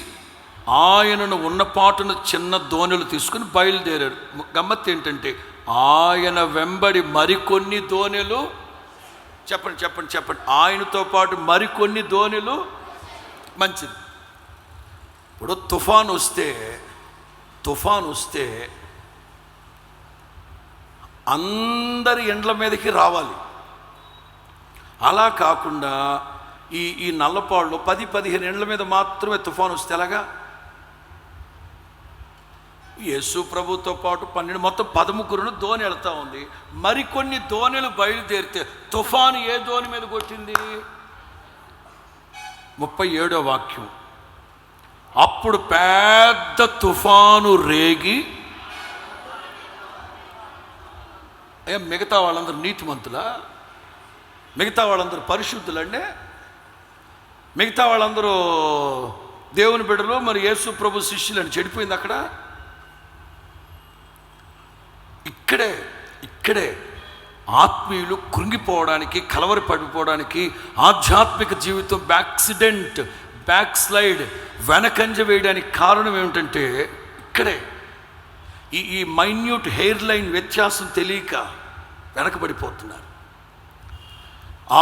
ఆయనను ఉన్నపాటున చిన్న దోణులు తీసుకుని బయలుదేరారు. గమ్మత్తు ఏంటంటే ఆయన వెంబడి మరికొన్ని దోణులు, చెప్పండి, ఆయనతో పాటు మరికొన్ని దోణులు. మంచిది. ఇప్పుడు తుఫాను వస్తే అందరి ఇండ్ల మీదకి రావాలి. అలా కాకుండా ఈ నల్లపాడులో 10-15 ఇండ్ల మీద మాత్రమే తుఫాను వస్తే ఎలాగా? యేసు ప్రభుతో పాటు 12 మొత్తం 13 దోణి వెళ్తూ ఉంది. మరికొన్ని దోణులు బయలుదేరితే తుఫాను ఏ దోణి మీద కొట్టింది? 37వ వాక్యం. అప్పుడు పెద్ద తుఫాను రేగి, మిగతా వాళ్ళందరూ నీతిమంతులా? మిగతా వాళ్ళందరూ పరిశుద్ధులండి? మిగతా వాళ్ళందరూ దేవుని బిడ్డలు, మరి యేసు ప్రభు శిష్యులని చెడిపోయింది అక్కడ. ఇక్కడే ఆత్మీయులు కృంగిపోవడానికి, కలవరపడిపోవడానికి, ఆధ్యాత్మిక జీవితం బ్యాక్ స్లైడ్, వెనకంజ వేయడానికి కారణం ఏమిటంటే ఇక్కడే ఈ మైన్యూట్ హెయిర్ లైన్ వ్యత్యాసం తెలియక వెనకబడిపోతున్నారు.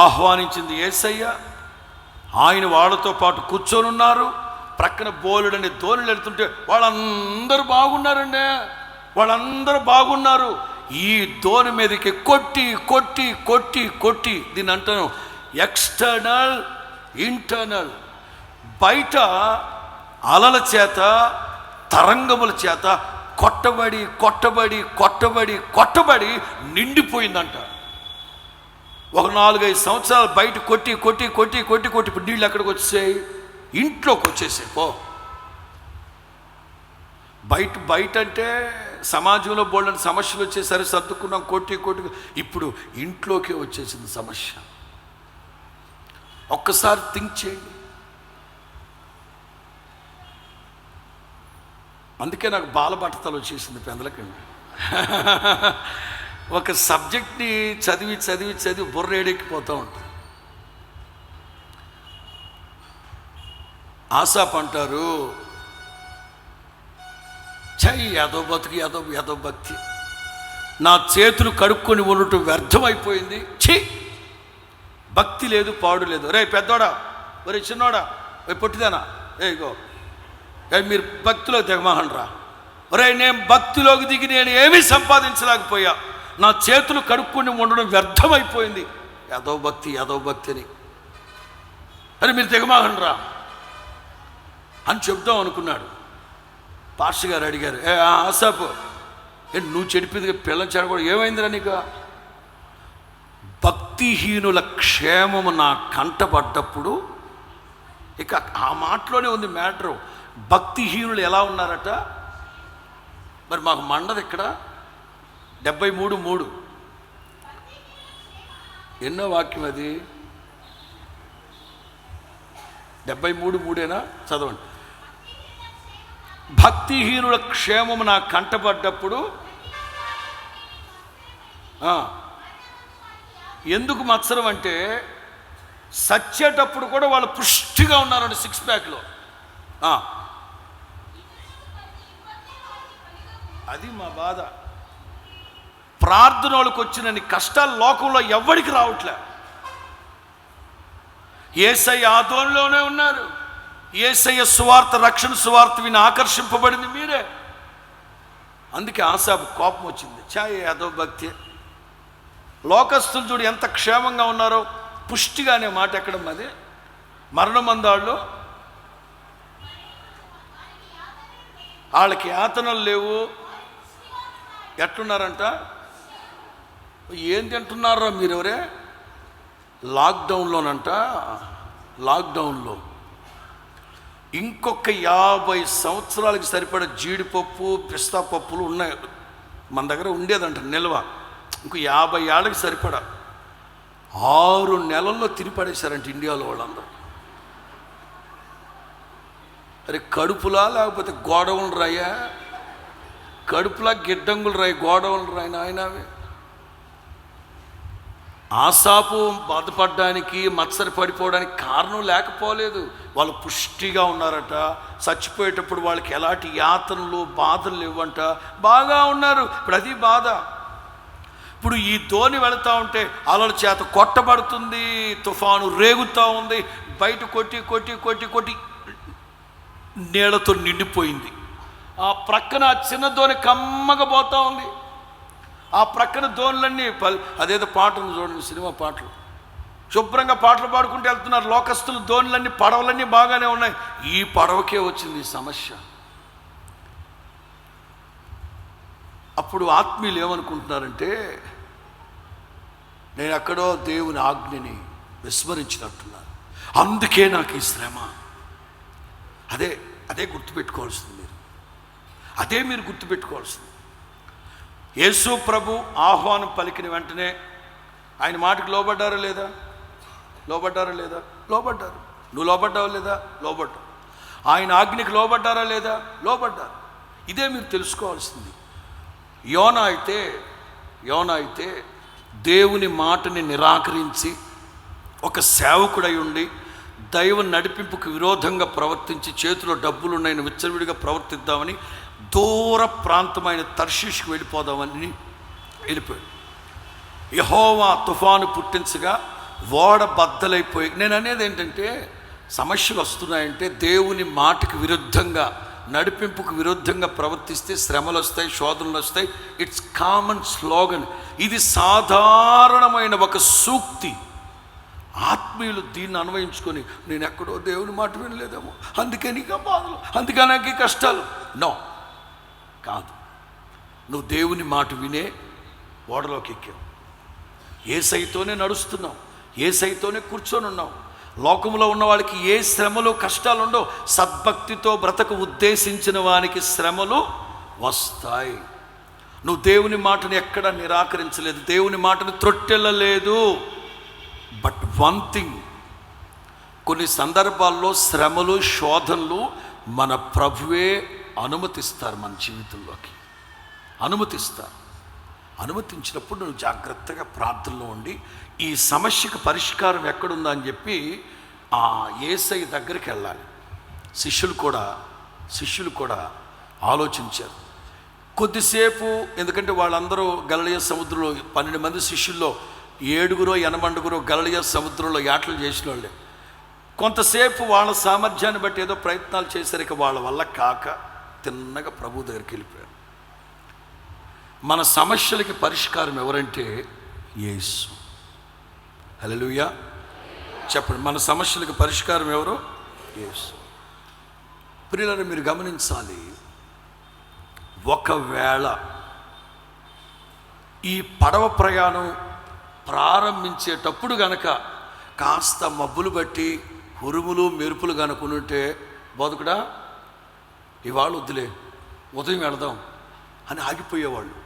ఆహ్వానించింది యేసయ్య, ఆయన వాళ్ళతో పాటు కూర్చొని ఉన్నారు. ప్రక్కన బోలుడని దోణులు వెళ్తుంటే వాళ్ళందరూ బాగున్నారు. ఈ దోణి మీదకి కొట్టి దీన్ని అంటాను ఎక్స్టర్నల్, ఇంటర్నల్. బయట అలల చేత, తరంగముల చేత కొట్టబడి నిండిపోయిందంట. ఒక 4-5 సంవత్సరాలు బయట కొట్టి ఇప్పుడు నీళ్ళు ఎక్కడికి వచ్చేసాయి? ఇంట్లోకి వచ్చేసాయి. బయట అంటే సమాజంలో బోల్డని సమస్యలు వచ్చేసరి సర్దుకున్నాం, కొట్టి ఇప్పుడు ఇంట్లోకే వచ్చేసింది సమస్య. ఒక్కసారి థింక్ చేయండి. అందుకే నాకు బాలబట్టతలు వచ్చేసింది పెందలకండి. ఒక సబ్జెక్ట్ని చదివి బుర్ర ఏడెక్కిపోతూ ఉంటుంది. ఆసాప్ అంటారు, యాదో భక్తి, నా చేతులు కడుక్కొని ఉండటం వ్యర్థమైపోయింది. భక్తి లేదు, పాడు లేదు. రే పెద్దోడా, ఒరే చిన్నోడా, పొట్టిదానా, ఇగో మీరు భక్తిలోకి దిగమహండ్రా. ఒరే నేను భక్తిలోకి దిగి నేను ఏమీ సంపాదించలేకపోయా, నా చేతులు కడుక్కొని ఉండడం వ్యర్థమైపోయింది. యాదో భక్తి అని. అరే మీరు దిగమహండ్రా అని చెప్దాం అనుకున్నాడు. పాస్టర్ గారు అడిగారు, ఆసాపు నువ్వు చెడిపోయింది పిల్లలు చెడకూడదు, ఏమైందిరా నీకు? భక్తిహీనుల క్షేమము నా కంటపడ్డప్పుడు, ఇక ఆ మాటలోనే ఉంది మ్యాటరు. భక్తిహీనులు ఎలా ఉన్నారట? మరి మాకు మండది ఇక్కడ 73:3 ఎన్నో వాక్యం అది? 73:3 చదవండి. భక్తిహీనుల క్షేమము నా కంటపడ్డప్పుడు ఎందుకు మత్సరం అంటే సచ్చేటప్పుడు కూడా వాళ్ళు పుష్టిగా ఉన్నారండి, 6 ప్యాక్లో. అది మా బాధ. ప్రార్థనలకు వచ్చినన్ని కష్టాలు లోకంలో ఎవ్వడికి రావట్లే. యేసయ్య ఆధ్వర్యంలోనే ఉన్నారు. యేసయ్య సువార్త, రక్షణ సువార్త విని ఆకర్షింపబడింది మీరే. అందుకే ఆసాపు కోపం వచ్చింది. యాదవ భక్తి. లోకస్తులు చూడు ఎంత క్షేమంగా ఉన్నారో. పుష్టిగా అనే మాట ఎక్కడ అది? మరణమందాళ్ళు వాళ్ళకి యాతనలు లేవు. ఎట్లున్నారంట? ఏం తింటున్నారో మీరెవరే? లాక్డౌన్లోనంట. లాక్డౌన్లో ఇంకొక 50 సంవత్సరాలకి సరిపడా జీడిపప్పు, పిస్తా పప్పులు ఉన్నాయి మన దగ్గర ఉండేదంట నిల్వ. ఇంకో 50 ఏళ్ళకి సరిపడా 6 నెలల్లో తినిపడేశారంట ఇండియాలో వాళ్ళందరూ. అరే కడుపులా లేకపోతే గోడవులు రాయా? కడుపులా గిడ్డంగులు రాయి, గోడవులు రాయి నాయనవి. ఆసాపు బాధపడడానికి, మత్సరి పడిపోవడానికి కారణం లేకపోలేదు. వాళ్ళు పుష్టిగా ఉన్నారట. చచ్చిపోయేటప్పుడు వాళ్ళకి ఎలాంటి యాతనలు, బాధలు లేవంట. బాగా ఉన్నారు. ఇప్పుడు అది బాధ. ఇప్పుడు ఈ ధోని వెళుతూ ఉంటే అలల చేత కొట్టబడుతుంది, తుఫాను రేగుతూ ఉంది, బయట కొట్టి కొట్టి కొట్టి కొట్టి నీళ్లతో నిండిపోయింది. ఆ ప్రక్కన చిన్న ధోని కమ్మగా పోతూ ఉంది. ఆ ప్రక్కన ధోనులన్నీ అదేదో పాట ఉంది చూడండి, సినిమా పాటలు, శుభ్రంగా పాటలు పాడుకుంటూ వెళ్తున్నారు లోకస్తులు. ధోనులన్నీ, పడవలన్నీ బాగానే ఉన్నాయి. ఈ పడవకే వచ్చింది ఈ సమస్య. అప్పుడు ఆత్మీయులు ఏమనుకుంటున్నారంటే, నేను ఎక్కడో దేవుని ఆజ్ఞని విస్మరించినట్టున్నాను, అందుకే నాకు ఈ శ్రమ. అదే గుర్తుపెట్టుకోవాల్సింది మీరు. అదే మీరు గుర్తుపెట్టుకోవాల్సింది. యేసు ప్రభు ఆహ్వానం పలికిన వెంటనే ఆయన మాటకు లోబడ్డారా లేదా? లోబడ్డారా లేదా? లోబడ్డారు. నువ్వు లోబడ్డావా లేదా? లోబడ్డావు. ఆయన ఆజ్ఞకి లోబడ్డారా లేదా? లోబడ్డారు. ఇదే మీరు తెలుసుకోవాల్సింది. యోనా అయితే దేవుని మాటని నిరాకరించి ఒక సేవకుడై ఉండి దైవ నడిపింపుకు విరోధంగా ప్రవర్తించి, చేతిలో డబ్బులున్నాయని విచ్చలవిడిగా ప్రవర్తిద్దామని దూర ప్రాంతమైన తర్షీష్కి వెళ్ళిపోదామని వెళ్ళిపోయాడు. యెహోవా తుఫాను పుట్టించగా ఓడ బద్దలైపోయి. నేను అనేది ఏంటంటే, సమస్యలు వస్తున్నాయంటే దేవుని మాటకు విరుద్ధంగా, నడిపింపుకు విరుద్ధంగా ప్రవర్తిస్తే శ్రమలు వస్తాయి, శోధనలు వస్తాయి. It's common slogan. ఇది సాధారణమైన ఒక సూక్తి. ఆత్మీయులు దీన్ని అన్వయించుకొని, నేను ఎక్కడో దేవుని మాట వినలేదేమో, అందుకే నీకు బాధలు, అందుకే నాకు ఈ కష్టాలు. నో, కాదు. నువ్వు దేవుని మాట వినే ఓడలోకి ఎక్కావు. యేసయ్యతోనే నడుస్తున్నావు, యేసయ్యతోనే కూర్చొని ఉన్నావు. లోకంలో ఉన్న వాళ్ళకి ఏ శ్రమలు, కష్టాలు ఉండవు. సద్భక్తితో బ్రతక ఉద్దేశించిన వానికి శ్రమలు వస్తాయి. నువ్వు దేవుని మాటను ఎక్కడా నిరాకరించలేదు, దేవుని మాటను త్రొట్టెళ్ళలేదు. బట్ వన్ థింగ్, కొన్ని సందర్భాల్లో శ్రమలు, శోధనలు మన ప్రభువే అనుమతిస్తారు మన జీవితంలోకి. అనుమతించినప్పుడు నువ్వు జాగ్రత్తగా ప్రార్థనలో ఉండి ఈ సమస్యకు పరిష్కారం ఎక్కడుందా అని చెప్పి ఆ యేసయ్య దగ్గరికి వెళ్ళాలి. శిష్యులు కూడా ఆలోచించారు కొద్దిసేపు. ఎందుకంటే వాళ్ళందరూ గలిలయ సముద్రంలో 12 మంది శిష్యుల్లో 7-8 గలిలయ సముద్రంలో యాటలు చేసిన వాళ్ళే. కొంతసేపు వాళ్ళ సామర్థ్యాన్ని బట్టి ఏదో ప్రయత్నాలు చేశారు. ఇక వాళ్ళ వల్ల కాక తిన్నగా ప్రభు దగ్గరికి వెళ్ళిపోయారు. మన సమస్యలకి పరిష్కారం ఎవరంటే యేసు. హల్లెలూయా చెప్పండి. మన సమస్యలకు పరిష్కారం ఎవరు? యేసు. ప్రియులారా, మీరు గమనించాలి, ఒకవేళ ఈ పడవ ప్రయాణం ప్రారంభించేటప్పుడు గనక కాస్త మబ్బులు బట్టి ఉరుములు మెరుపులు కనుకుంటే బతుకుడా ఇవాళ వద్దులే, ఉదయం వెళదాం అని ఆగిపోయేవాళ్ళు.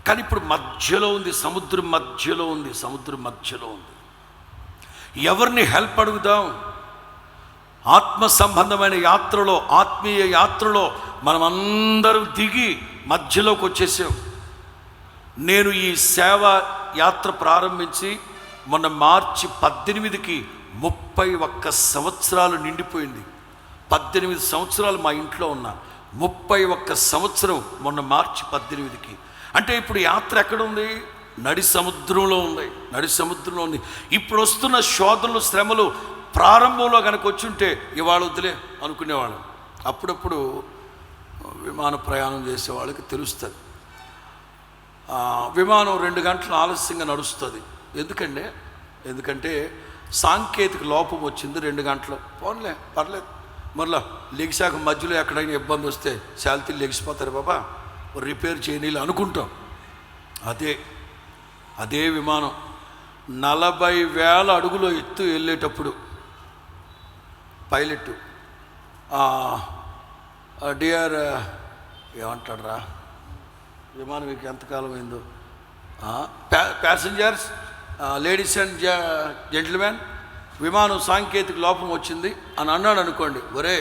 కానీ ఇప్పుడు మధ్యలో ఉంది, సముద్రం మధ్యలో ఉంది. ఎవరిని హెల్ప్ అడుగుదాం? ఆత్మ సంబంధమైన యాత్రలో, ఆత్మీయ యాత్రలో మనమందరం దిగి మధ్యలోకి వచ్చేసాం. నేను ఈ సేవ యాత్ర ప్రారంభించి మొన్న మార్చి 18కి 31 సంవత్సరాలు నిండిపోయింది. 18 సంవత్సరాలు మా ఇంట్లో ఉన్నా, 31 సంవత్సరం మొన్న మార్చి 18కి. అంటే ఇప్పుడు యాత్ర ఎక్కడుంది? నడి సముద్రంలో ఉంది. నడి సముద్రంలో ఉంది. ఇప్పుడు వస్తున్న శోధనలు, శ్రమలు ప్రారంభంలో కనుక వచ్చుంటే ఇవాళ వద్దులే అనుకునేవాళ్ళం. అప్పుడప్పుడు విమాన ప్రయాణం చేసే వాళ్ళకి తెలుస్తుంది, విమానం 2 గంటలు ఆలస్యంగా నడుస్తుంది. ఎందుకంటే సాంకేతిక లోపం వచ్చింది. 2 గంటలు పోన్లే, పర్లేదు, మరలా లెగిసాక మధ్యలో ఎక్కడైనా ఇబ్బంది వస్తే శాలితీలు లెగిసిపోతారు బాబా, రిపేర్ చేయనీళ్ళు అనుకుంటాం. అదే విమానం 40,000 అడుగులో ఎత్తు వెళ్ళేటప్పుడు పైలట్ డియర్ ఏమంటాడరా విమానం మీకు ఎంతకాలం అయిందో, ప్యాసింజర్స్, లేడీస్ అండ్ జెంటిల్మెన్, విమానం సాంకేతిక లోపం వచ్చింది అని అన్నాడు అనుకోండి. ఒరే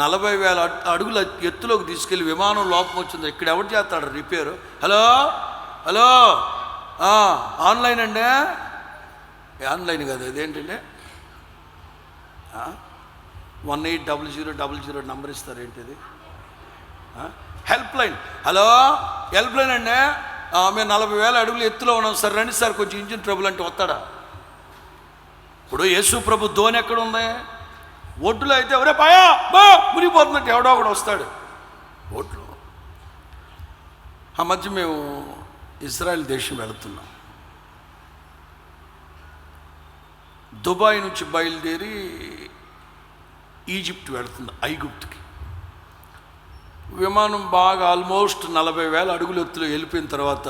40,000 అడుగుల ఎత్తులోకి తీసుకెళ్ళి విమానం లోపం వచ్చింది, ఇక్కడ ఎవరు చేస్తాడు రిపేరు? హలో ఆన్లైన్ అండి, ఆన్లైన్ కాదు, అదేంటండి 180000 నంబర్ ఇస్తారు, ఏంటిది? Help line. Hello help line అండి, మేము 40,000 అడుగులు ఎత్తులో ఉన్నాం సార్, రండి సార్ కొంచెం ఇంజిన్ ట్రబుల్ అంటే వస్తాడా? ఇప్పుడు యేసు ప్రభు ధోని ఎక్కడ ఉంది? ఒడ్డులో అయితే ఎవరే పాయా బా మునిగిపోతున్నట్టు ఎవడో ఒకడు వస్తాడు ఒడ్లు. ఆ మధ్య మేము ఇజ్రాయెల్ దేశం వెళుతున్నాం. దుబాయ్ నుంచి బయలుదేరి ఈజిప్ట్ వెళుతుంది, ఐగుప్తుకి. విమానం బాగా ఆల్మోస్ట్ 40,000 అడుగుల ఎత్తులో వెళ్ళిపోయిన తర్వాత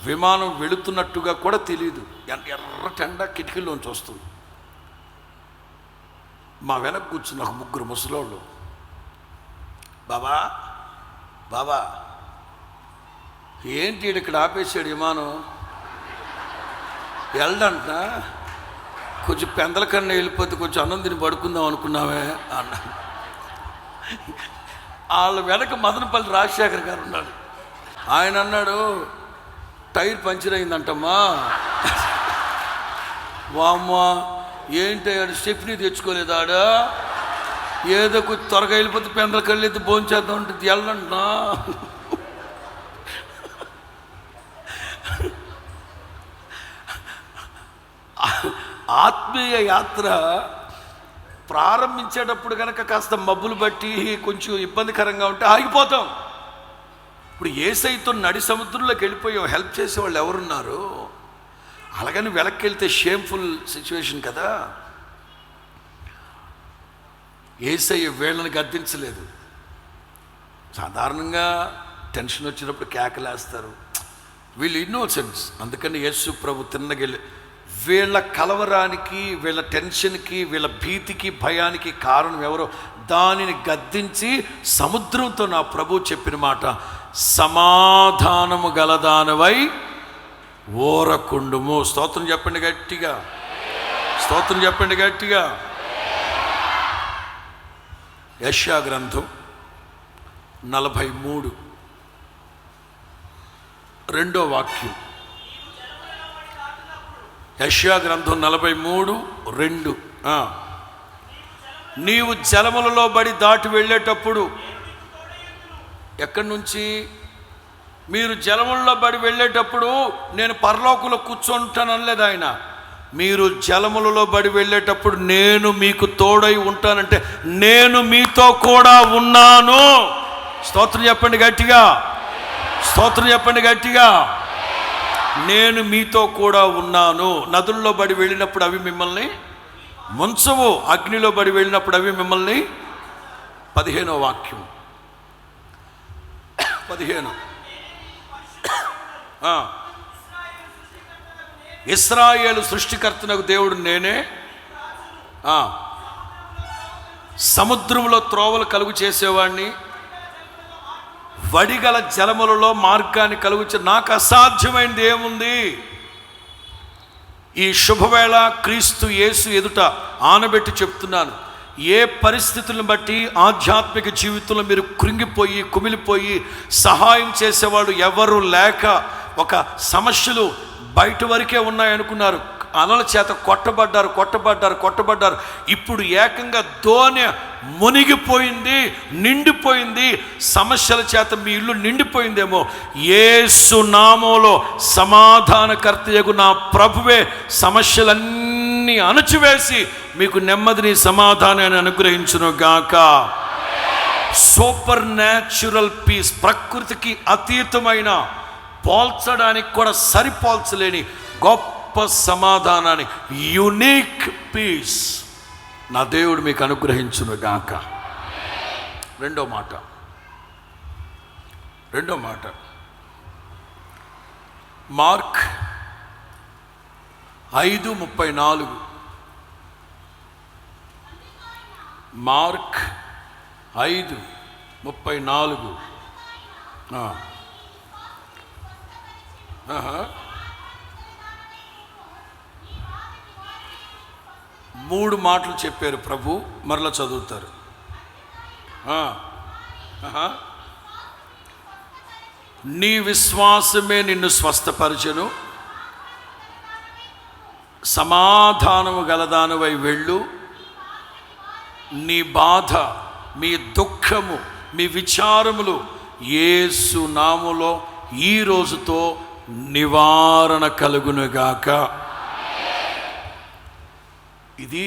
విమానం వెళుతున్నట్టుగా కూడా తెలియదు. ఎర్ర టెండా కిటికీలోంచి వస్తుంది. మా వెనక కూర్చున్న ఒక 3 ముసలోళ్ళు, బాబా ఏంటి ఇక్కడ ఆపేసాడు విమానం, వెళ్ళడంట, కొంచెం పెందల కన్నా వెళ్ళిపోతే కొంచెం అన్నం తిని పడుకుందాం అనుకున్నామే అన్న. వాళ్ళ వెనక మదనపల్లి రాజశేఖర్ గారు ఉన్నాడు. ఆయన అన్నాడు, టైర్ పంచర్ అయిందంటమ్మా. వామ్మా ఏంటి స్టెఫ్నీ తెచ్చుకోలేదాడా, ఏదో కొంచెం త్వరగా వెళ్ళిపోతే పెందల కళ్ళు ఎత్తి భోంచేద్దాం ఉంటుంది, వెళ్ళంటున్నా. ఆత్మీయ యాత్ర ప్రారంభించేటప్పుడు కనుక కాస్త మబ్బులు బట్టి కొంచెం ఇబ్బందికరంగా ఉంటే ఆగిపోతాం. ఇప్పుడు యేసయ్యతో నడి సముద్రంలోకి వెళ్ళిపోయాం, హెల్ప్ చేసేవాళ్ళు ఎవరున్నారు? అలాగని వెనక్కి వెళ్తే షేమ్ఫుల్ సిచ్యువేషన్ కదా. యేసయ్య వీళ్ళని గద్దించలేదు. సాధారణంగా టెన్షన్ వచ్చినప్పుడు కేకలేస్తారు, వీళ్ళు ఇన్నోసెన్స్. అందుకని యేసు ప్రభు తిన్నగెళ్ళి వీళ్ళ కలవరానికి, వీళ్ళ టెన్షన్కి, వీళ్ళ భీతికి, భయానికి కారణం ఎవరో దానిని గద్దించి సముద్రంతో నా ప్రభు చెప్పిన మాట, సమాధానము గలదానవై ఓరకుండుము. స్తోత్రం చెప్పండి గట్టిగా, స్తోత్రం చెప్పండి గట్టిగా. యెషయా గ్రంథం 43 2వ వాక్యం. యెషయా గ్రంథం 43:2. నీవు జలములలో బడి దాటి వెళ్ళేటప్పుడు, ఎక్కడి నుంచి? మీరు జలములలో బడి వెళ్ళేటప్పుడు నేను పరలోకంలో కూర్చుంటాననలేదు ఆయన. మీరు జలములలో బడి వెళ్ళేటప్పుడు నేను మీకు తోడై ఉంటానంటే నేను మీతో కూడా ఉన్నాను. స్తోత్రం చెప్పండి గట్టిగా, స్తోత్రం చెప్పండి గట్టిగా. నేను మీతో కూడా ఉన్నాను. నదుల్లో బడి వెళ్ళినప్పుడు అవి మిమ్మల్ని ముంచవు, అగ్నిలో బడి వెళ్ళినప్పుడు అవి మిమ్మల్ని 15వ వాక్యం 15. ఇశ్రాయేలు సృష్టికర్తనకు దేవుడు నేనే, సముద్రంలో త్రోవలు కలుగు చేసేవాడిని, వడిగల జలములలో మార్గాన్ని కలుగుచే, నాకు అసాధ్యమైనది ఏముంది? ఈ శుభవేళ క్రీస్తు యేసు ఎదుట ఆనబెట్టి చెప్తున్నాను, ఏ పరిస్థితులను బట్టి ఆధ్యాత్మిక జీవితంలో మీరు కృంగిపోయి కుమిలిపోయి సహాయం చేసేవాడు ఎవరు లేక ఒక సమస్యలు బయట వరకే ఉన్నాయనుకున్నారు, అలల చేత కొట్టబడ్డారు. ఇప్పుడు ఏకంగా దోణి మునిగిపోయింది, నిండిపోయింది, సమస్యల చేత మీ ఇల్లు నిండిపోయిందేమో. యేసు నామములో సమాధానకర్తయగు నా ప్రభువే సమస్యలన్నీ అణచివేసి మీకు నెమ్మదిని సమాధానాన్ని అనుగ్రహించును గాక. సూపర్ న్యాచురల్ పీస్, ప్రకృతికి అతీతమైన, పోల్చడానికి కూడా సరిపోల్చలేని గొప్ప సమాధానాన్ని, యునిక్ పీస్ నా దేవుడు మీకు అనుగ్రహించును గాక. రెండో మాట మార్క్ 5:34. మార్క్ 5:34. మూడు మాటలు చెప్పారు ప్రభు, మరలా చదువుతారు. నీ విశ్వాసమే నిన్ను స్వస్థపరచెను, సమాధానము గలదానివై వెళ్ళు, నీ బాధ, మీ దుఃఖము, మీ విచారములు యేసు నామములో ఈ రోజుతో నివారణ కలుగునుగాక. ఇది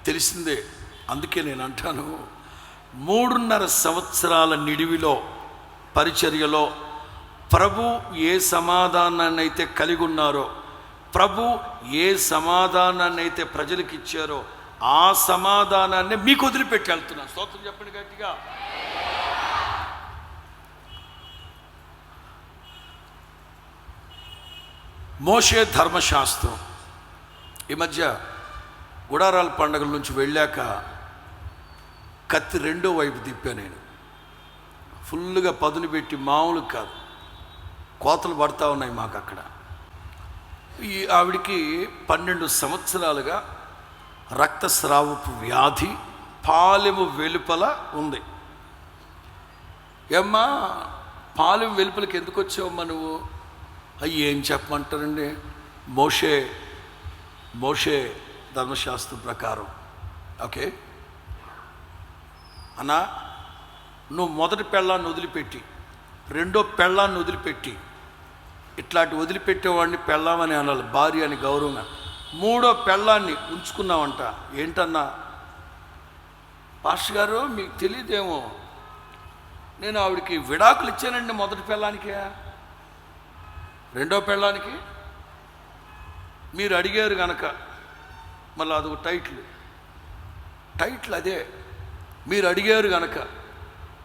తెలిసిందే. అందుకే నేను అంటాను, 3.5 సంవత్సరాల నిడివిలో పరిచర్యలో ప్రభు ఏ సమాధానాన్ని అయితే కలిగి ఉన్నారో, ప్రభు ఏ సమాధానాన్ని అయితే ప్రజలకు ఇచ్చారో ఆ సమాధానాన్ని మీకు వదిలిపెట్టి వెళ్తున్నాను. స్తోత్రం చెప్పండి గట్టిగా. మోషే ధర్మశాస్త్రం. ఈ మధ్య గుడారాల పండుగల నుంచి వెళ్ళాక కత్తి రెండో వైపు తిప్పా. నేను ఫుల్గా పదును పెట్టి, మామూలు కాదు, కోతలు పడతా ఉన్నాయి మాకు అక్కడ. ఈ ఆవిడికి 12 సంవత్సరాలుగా రక్తస్రావపు వ్యాధి, పాలెము వెలుపల ఉంది. ఏమ్మా పాలెము వెలుపలకి ఎందుకు వచ్చావమ్మా నువ్వు? అయ్యి ఏం చెప్పమంటారండి, మోషే ధర్మశాస్త్రం ప్రకారం. ఓకే అన్నా, నువ్వు మొదటి పెళ్ళాన్ని వదిలిపెట్టి, రెండో పెళ్ళాన్ని వదిలిపెట్టి, ఇట్లాంటి వదిలిపెట్టేవాడిని పెళ్ళామని అనాలి, భార్య అని గౌరవంగా. మూడో పెళ్ళాన్ని ఉంచుకున్నావంట. ఏంటన్నా? పాస్టర్ గారు మీకు తెలియదేమో, నేను ఆవిడికి విడాకులు ఇచ్చానండి, మొదటి పెళ్ళానికే, రెండో పెళ్ళానికి. మీరు అడిగారు కనుక మళ్ళీ అదొక టైటిల్ అదే. మీరు అడిగారు కనుక,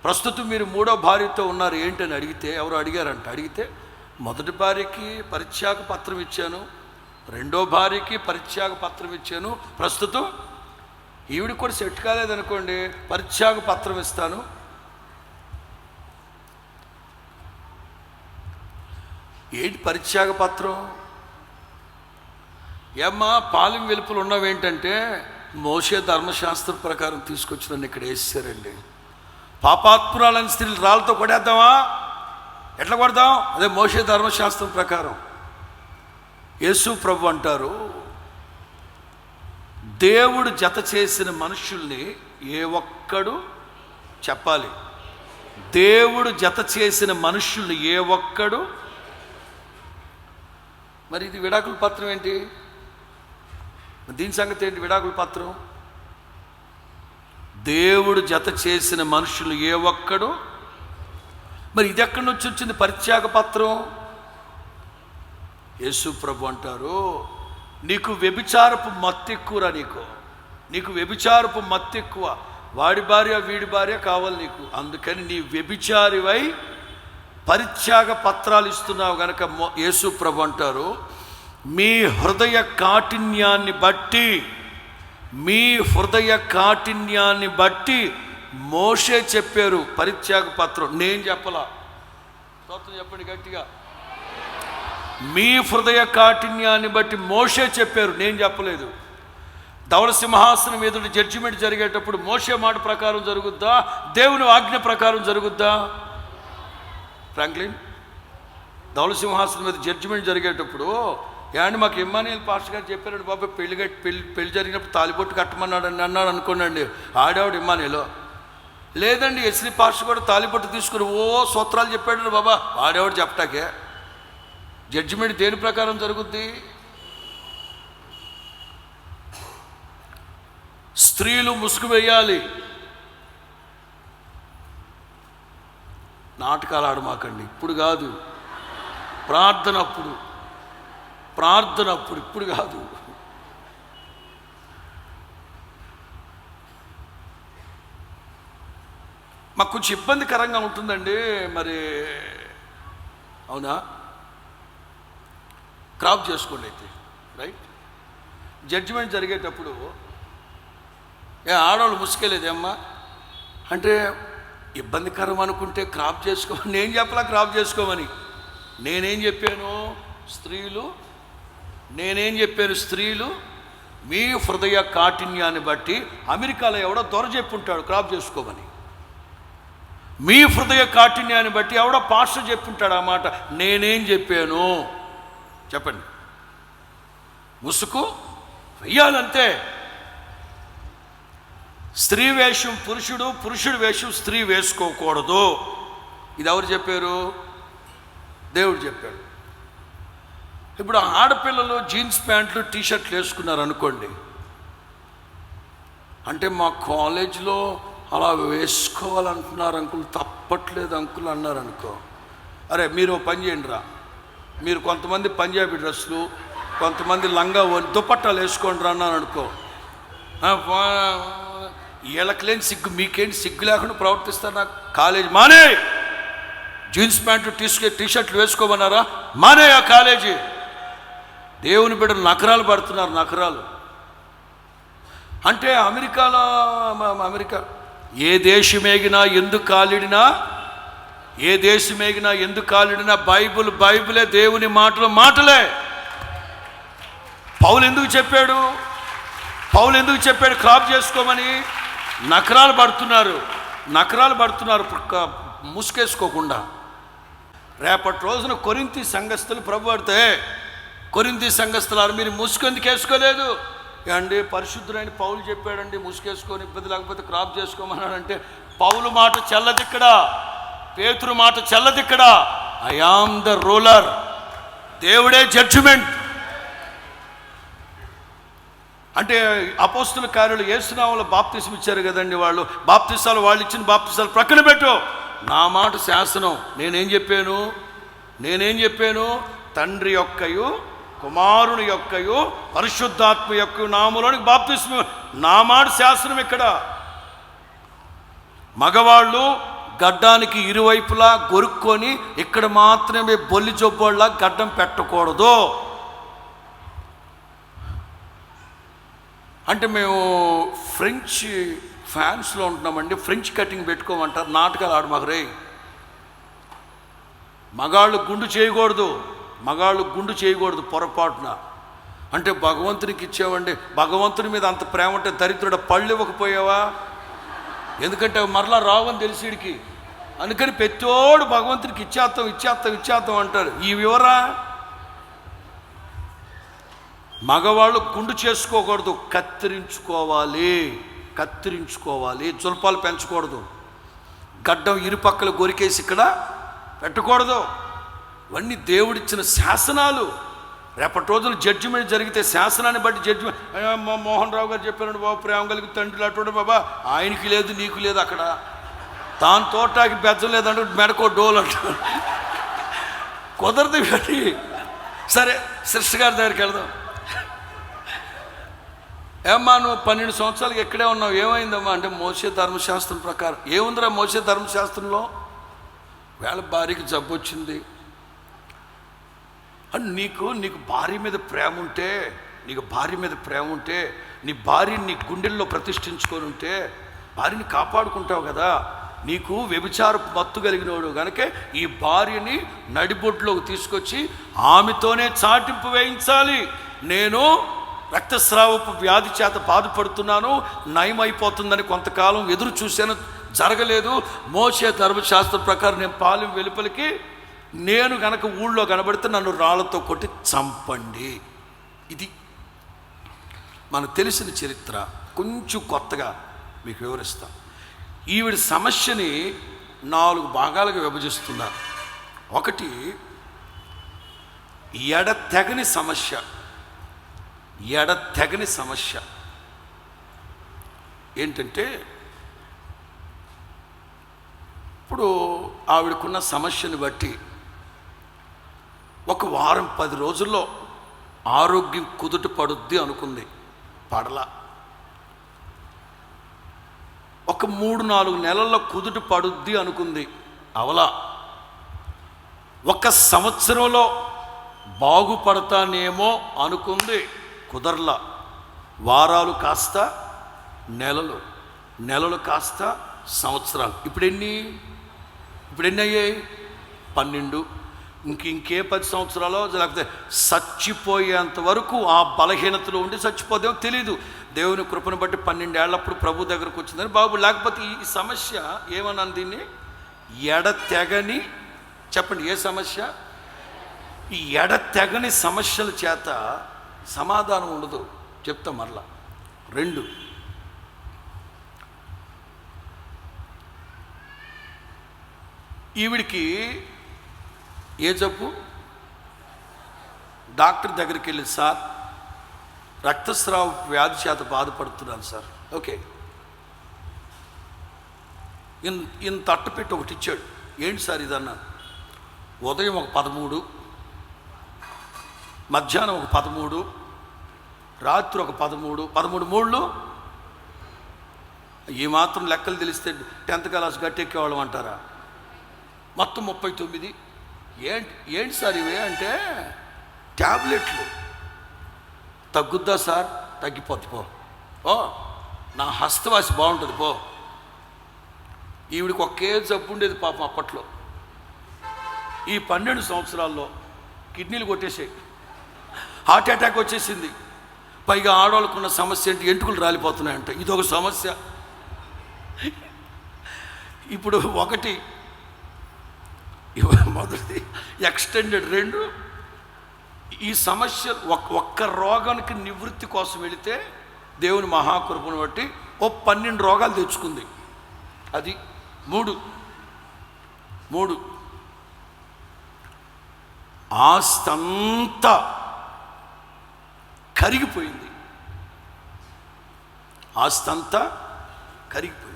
ప్రస్తుతం మీరు మూడో భార్యతో ఉన్నారు ఏంటని అడిగితే, ఎవరు అడిగారంట, అడిగితే మొదటి భార్యకి పరిత్యాగ పత్రం ఇచ్చాను, రెండో భార్యకి పరిత్యాగ పత్రం ఇచ్చాను, ప్రస్తుతం ఈవిడికి కూడా సెట్ కాలేదనుకోండి పరిత్యాగ పత్రం ఇస్తాను. ఏంటి పరిత్యాగ పత్రం? ఏమ్మా పాలెం వెలుపులు ఉన్నవేంటంటే, మోషే ధర్మశాస్త్రం ప్రకారం తీసుకొచ్చి నన్ను ఇక్కడ వేసారండి. పాపాత్మురాలని స్త్రీలు రాళ్ళతో కొడేద్దామా? ఎట్లా కొడదాం? అదే మోషే ధర్మశాస్త్రం ప్రకారం. యేసు ప్రభు అంటారు, దేవుడు జత చేసిన మనుషుల్ని ఏ ఒక్కడు చెప్పాలి, దేవుడు జత చేసిన మనుషుల్ని ఏ ఒక్కడు. మరి ఇది విడాకుల పత్రం ఏంటి? దీని సంగతి ఏంటి? విడాకుల పత్రం దేవుడు జత చేసిన మనుషులు ఏ ఒక్కడు. మరి ఇది ఎక్కడి నుంచి వచ్చింది పరిత్యాగ పత్రం? యేసు ప్రభు అంటారు, నీకు వ్యభిచారపు మత్తు ఎక్కువరా, నీకు వ్యభిచారపు మత్తు ఎక్కువ, వాడి భార్య వీడి భార్య కావాలి నీకు, అందుకని నీ వ్యభిచారివై పరిత్యాగ పత్రాలు ఇస్తున్నావు గనక యేసు ప్రభు అంటారు, మీ హృదయ కాఠిన్యాన్ని బట్టి మోషే చెప్పారు పరిత్యాగ పత్రం, నేను చెప్పలా. స్తోత్రం చెప్పండి గట్టిగా. మీ హృదయ కాఠిన్యాన్ని బట్టి మోషే చెప్పారు, నేను చెప్పలేదు. ధవళ సింహాసనం ఎదుటి జడ్జిమెంట్ జరిగేటప్పుడు మోషే మాట ప్రకారం జరుగుద్దా, దేవుని ఆజ్ఞ ప్రకారం జరుగుద్దా? ఫ్రాంక్లిన్, ధవళ సింహాసనం మీద జడ్జిమెంట్ జరిగేటప్పుడు ఏమండి మాకు ఇమ్మానుయేల్ పాస్టర్ గారు చెప్పారండి బాబా, పెళ్లి జరిగినప్పుడు తాలిబొట్టు కట్టమన్నాడు అని అన్నాడు అనుకోండి, ఆడేవాడు ఇమ్మానుయేలు. లేదండి ఎస్లీ పాస్టర్ కూడా తాలిబొట్టు తీసుకుని సూత్రాలు చెప్పాడు బాబా, ఆడేవాడు చెప్పటాకే. జడ్జిమెంట్ దేని ప్రకారం జరుగుద్ది? స్త్రీలు ముసుగు వేయాలి. నాటకాలు ఆడమాకండి, ఇప్పుడు కాదు, ప్రార్థన అప్పుడు, ఇప్పుడు కాదు. మాకు కొంచెం ఇబ్బందికరంగా ఉంటుందండి మరి. అవునా, క్రాప్ చేసుకోండి అయితే, రైట్. జడ్జిమెంట్ జరిగేటప్పుడు ఆడవాళ్ళు ముసుకెళ్ళేదేమ్మా అంటే ఇబ్బందికరం అనుకుంటే క్రాప్ చేసుకోమని నేను చెప్పలా, క్రాప్ చేసుకోమని. నేనేం చెప్పాను? స్త్రీలు మీ హృదయ కాఠిన్యాన్ని బట్టి, అమెరికాలో ఎవడో దొర చెప్పుంటాడు క్రాప్ చేసుకోమని. మీ హృదయ కాఠిన్యాన్ని బట్టి ఎవడో పాస్టర్ చెప్పుంటాడు ఆ మాట. నేనేం చెప్పాను చెప్పండి? ముసుగు వెయ్యాలంతే. స్త్రీ వేషం పురుషుడు, పురుషుడు వేషం స్త్రీ వేసుకోకూడదు. ఇది ఎవరు చెప్పారు? దేవుడు చెప్పాడు. ఇప్పుడు ఆడపిల్లలు జీన్స్ ప్యాంట్లు టీషర్ట్లు వేసుకున్నారు అనుకోండి, అంటే మా కాలేజీలో అలా వేసుకోవాలంటున్నారు అంకుల్, తప్పట్లేదు అంకుల్ అన్నారు అనుకో. అరే మీరు పని చేయండి రా, మీరు కొంతమంది పంజాబీ డ్రెస్సులు, కొంతమంది లంగా దుపట్టాలు వేసుకోండి రా అన్నాను అనుకో. వీళ్ళకి లేని సిగ్గు, మీకేంటి సిగ్గు లేకుండా ప్రవర్తిస్తారు. నాకు కాలేజీ మానే, జీన్స్ ప్యాంటు టీషర్ట్లు వేసుకోమన్నారా, మానే ఆ కాలేజీ. దేవుని బిడ్డలు నకరాలు పడుతున్నారు, నకరాలు. అంటే అమెరికా ఏ దేశమేగినా ఎందుకు కాలిడినా బైబులే దేవుని మాటలే. పౌలు ఎందుకు చెప్పాడు క్రాప్ చేసుకోమని? నకరాలు పడుతున్నారు ముసుకేసుకోకుండా. రేపటి రోజున కొరింథీ సంఘస్థులు ప్రభువాడితే, కొరింథీ సంఘస్థులారు మీరు ముసుగు ఎందుకు వేసుకోలేదు అండి? పరిశుద్ధుడైన పౌలు చెప్పాడండి ముసుగేసుకొని ఇబ్బంది లేకపోతే క్రాప్ చేసుకోమన్నాడంటే, పౌలు మాట చెల్లదిక్కడా, పేతురు మాట చెల్లదిక్కడా. ఐ ఆమ్ ద రూలర్, దేవుడే జడ్జిమెంట్. అంటే అపోస్తుల కార్యాలు యేసునామములో బాప్తిసం ఇచ్చారు కదండి వాళ్ళు. వాళ్ళు ఇచ్చిన బాప్తిసాలు ప్రక్కన పెట్టు, నా మాట శాసనం. నేనేం చెప్పాను? తండ్రి యొక్కయు కుమారుని యొక్కయు పరిశుద్ధాత్మ యొక్క నామములోనికి బాప్తిసం, నా మాట శాసనం. ఇక్కడ మగవాళ్ళు గడ్డానికి ఇరువైపులా గొరుక్కొని ఇక్కడ మాత్రమే బొల్లి జొబ్బోళ్ళ గడ్డం పెట్టకూడదు. అంటే మేము ఫ్రెంచ్ ఫ్యాన్స్లో ఉంటున్నామండి, ఫ్రెంచ్ కటింగ్ పెట్టుకోమంటారు. నాటకాలు ఆడమాకు రే. మగాళ్ళు గుండు చేయకూడదు పొరపాటున. అంటే భగవంతునికి ఇచ్చామండి, భగవంతుని మీద అంత ప్రేమ ఉంటే దరిద్రుడ పళ్ళు ఇవ్వకపోయావా? ఎందుకంటే మరలా రావని తెలిసి వీడికి, అందుకని పెద్దోడు భగవంతునికి ఇచ్చేస్తాం అంటారు. ఈ వివరా మగవాళ్ళు గుండు చేసుకోకూడదు, కత్తిరించుకోవాలి. జుల్పాలు పెంచకూడదు, గడ్డం ఇరుపక్కలు గొరికేసి ఇక్కడ పెట్టకూడదు. ఇవన్నీ దేవుడిచ్చిన శాసనాలు. రేపటి రోజులు జడ్జిమెంట్ జరిగితే శాసనాన్ని బట్టి జడ్జిమెంట్. మోహన్ రావు గారు చెప్పారండి బాబు, ప్రేమ కలిగి తండ్రి అటువంటి బాబా, ఆయనకి లేదు నీకు లేదు. అక్కడ తాను తోటాకి బెజ్జం లేదంటే మెడకో డోల్ అంటారు. కుదరదు కానీ. సరే సిస్టర్ గారి దగ్గరికి వెళ్దాం. ఏమ్మా నువ్వు 12 సంవత్సరాలకి ఎక్కడే ఉన్నావు, ఏమైందమ్మా అంటే మోషే ధర్మశాస్త్రం ప్రకారం. ఏముందిరా మోషే ధర్మశాస్త్రంలో? వేళ భార్యకి జబ్బు వచ్చింది అని నీకు భార్య మీద ప్రేమ ఉంటే, నీ భార్యని నీ గుండెల్లో ప్రతిష్ఠించుకొని ఉంటే భార్యని కాపాడుకుంటావు కదా. నీకు వ్యభిచార మత్తు కలిగినోడు కనుక ఈ భార్యని నడిబొడ్లోకి తీసుకొచ్చి ఆమెతోనే చాటింపు వేయించాలి. నేను రక్తస్రావపు వ్యాధి చేత బాధపడుతున్నాను, నయమైపోతుందని కొంతకాలం ఎదురు చూశాను, జరగలేదు. మోషే ధర్మశాస్త్రం ప్రకారం నేను పాలెం వెలుపలికి నేను గనక ఊళ్ళో కనబడితే నన్ను రాళ్లతో కొట్టి చంపండి. ఇది మనకు తెలిసిన చరిత్ర. కొంచెం కొత్తగా మీకు వివరిస్తాను. ఈవిడ సమస్యని 4 భాగాలుగా విభజిస్తున్నారు. ఒకటి ఎడతెగని సమస్య. ఎడతెగని సమస్య ఏంటంటే, ఇప్పుడు ఆవిడకున్న సమస్యను బట్టి 1 వారం 10 రోజుల్లో ఆరోగ్యం కుదుట పడుద్ది అనుకుంది, పడలా. 1 3-4 నెలల్లో కుదుట పడుద్ది అనుకుంది, అవలా. 1 సంవత్సరంలో బాగుపడతానేమో అనుకుంది, కుదరలా. వారాలు కాస్త నెలలు, నెలలు కాస్త సంవత్సరాలు. ఇప్పుడు ఎన్ని అయ్యాయి? 12. ఇంకే 10 సంవత్సరాలు, లేకపోతే చచ్చిపోయేంత వరకు ఆ బలహీనతలో ఉండి చచ్చిపోదేమో తెలీదు. దేవుని కృపను బట్టి 12 ఏళ్ళప్పుడు ప్రభు దగ్గరకు వచ్చిందని బాబు. లేకపోతే ఈ సమస్య ఏమన్నాను దీన్ని? ఎడతెగని, చెప్పండి ఏ సమస్య? ఈ ఎడతెగని సమస్యల చేత సమాధానం ఉండదు. చెప్తా మరలా. 2, ఈవిడికి ఏ జబ్బు? డాక్టర్ దగ్గరికి వెళ్ళి, సార్ రక్తస్రావ వ్యాధి చేత బాధపడుతున్నాను సార్. ఓకే, ఇంత అట్టపెట్టి ఒకటి ఇచ్చాడు. ఏంటి సార్ ఇదన్నా? ఉదయం 13, మధ్యాహ్నం 13, రాత్రి 13, 13 మూళ్ళు. ఈ మాత్రం లెక్కలు తెలిస్తే 10th క్లాస్ గట్టెక్కేవాళ్ళం అంటారా? మొత్తం 39. ఏంటి సార్ ఇవే అంటే, ట్యాబ్లెట్లు. తగ్గుద్దా సార్? తగ్గిపోద్ది పో. ఓ నా హస్తవాసి బాగుంటుంది పో. ఈవిడికి ఒకే జబ్బు ఉండేది పాపం అప్పట్లో. ఈ 12 సంవత్సరాల్లో కిడ్నీలు కొట్టేసాయి, హార్ట్ అటాక్ వచ్చేసింది. పైగా ఆడవాళ్ళకున్న సమస్య ఏంటి? ఎంటుకలు రాలిపోతున్నాయంట. ఇదొక సమస్య. ఇప్పుడు 1 మొదటి ఎక్స్టెండెడ్. 2, ఈ సమస్య ఒక్క రోగానికి నివృత్తి కోసం వెళితే దేవుని మహాకృపను బట్టి 12 రోగాలు తెచ్చుకుంది. అది 3 ఆస్తంతా కరిగిపోయింది. ఆస్తంతా కరిగిపోయింది.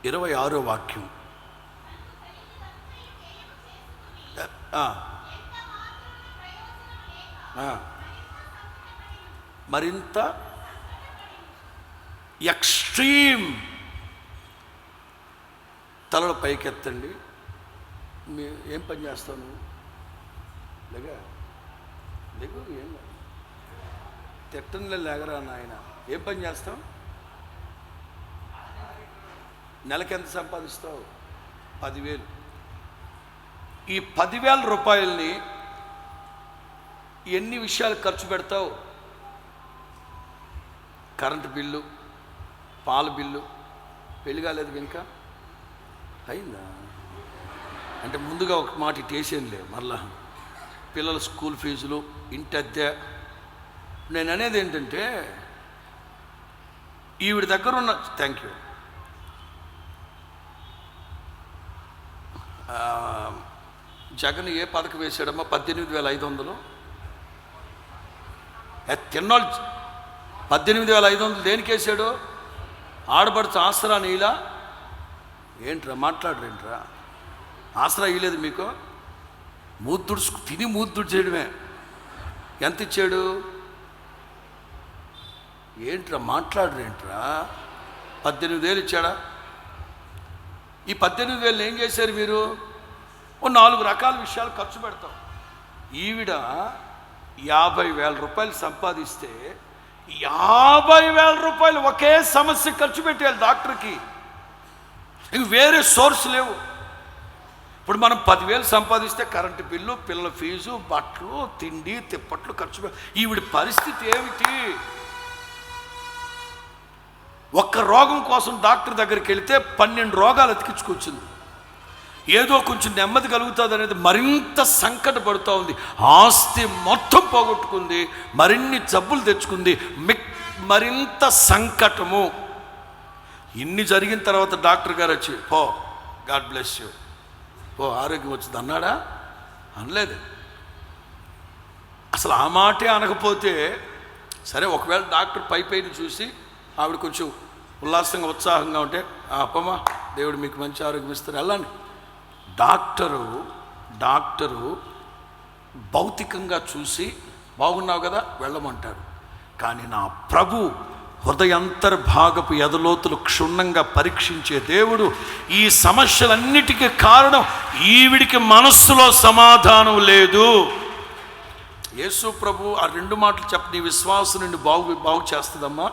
26వ వాక్యం. మరింత ఎక్స్ట్రీమ్. తలలో పైకెత్తండి. ఏం పని చేస్తావు నువ్వు? లేకు ఏం తిట్టంలే, లేగరా నాయన. ఏం పని చేస్తావు? నెలకి ఎంత సంపాదిస్తావు? 10,000. ఈ 10,000 రూపాయలని ఎన్ని విషయాలు ఖర్చు పెడతావు? కరెంటు బిల్లు, పాల బిల్లు. పెళ్ళి కాలేదు ఇంకా? అయిందా? అంటే ముందుగా ఒక మాట ఇటేసేయంలే. మరలా పిల్లల స్కూల్ ఫీజులు, ఇంటి అద్దె. నేను అనేది ఏంటంటే, ఈవిడ దగ్గర ఉన్న థ్యాంక్ యూ జగన్ ఏ పథకం వేశాడమ్మా? 18,500. తిన్నాళ్ళు 18,500 దేనికి వేసాడు? ఆడబడుచు ఆసరా నీలా? ఏంట్రా మాట్లాడరేంట్రా? ఆసరా ఇవ్వలేదు మీకు? తిని మూద్దుడు చేయడమే. ఎంత ఇచ్చాడు? ఏంట్రా మాట్లాడరేంట్రా? 18,000 ఇచ్చాడా? ఈ 18,000 ఏం చేశారు మీరు? 4 రకాల విషయాలు ఖర్చు పెడతాం. ఈవిడ 50,000 రూపాయలు సంపాదిస్తే 50,000 ఒకే సమస్య ఖర్చు పెట్టేయాలి డాక్టర్కి. ఇంక వేరే సోర్స్ లేవు. ఇప్పుడు మనం 10,000 సంపాదిస్తే కరెంటు బిల్లు, పిల్లల ఫీజు, బట్టలు, తిండి, తిప్పట్లు ఖర్చు. ఈవిడ పరిస్థితి ఏమిటి? ఒక్క రోగం కోసం డాక్టర్ దగ్గరికి వెళితే 12 రోగాలు అతికించుకొచ్చింది. ఏదో కొంచెం నెమ్మది కలుగుతుంది అనేది మరింత సంకటపడుతూ ఉంది. ఆస్తి మొత్తం పోగొట్టుకుంది, మరిన్ని జబ్బులు తెచ్చుకుంది, మరింత సంకటము. ఇన్ని జరిగిన తర్వాత డాక్టర్ గారు వచ్చి, పో, గాడ్ బ్లెస్ యూ, పో, ఆరోగ్యం వచ్చింది అన్నాడా? అనలేదు. అసలు ఆ మాటే అనకపోతే సరే, ఒకవేళ డాక్టర్ పైన చూసి ఆవిడ కొంచెం ఉల్లాసంగా ఉత్సాహంగా ఉంటే, అప్పమ్మా దేవుడు మీకు మంచి ఆరోగ్యం ఇస్తారు, వెళ్ళండి. డాక్టరు భౌతికంగా చూసి బాగున్నావు కదా వెళ్ళమంటాడు. కానీ నా ప్రభు హృదయంతర్భాగపు ఎదలోతులు క్షుణ్ణంగా పరీక్షించే దేవుడు. ఈ సమస్యలన్నిటికీ కారణం ఈవిడికి మనస్సులో సమాధానం లేదు. యేసు ప్రభు ఆ 2 మాటలు చెప్ప, నీ విశ్వాసం నుండి బాగు చేస్తుందమ్మా,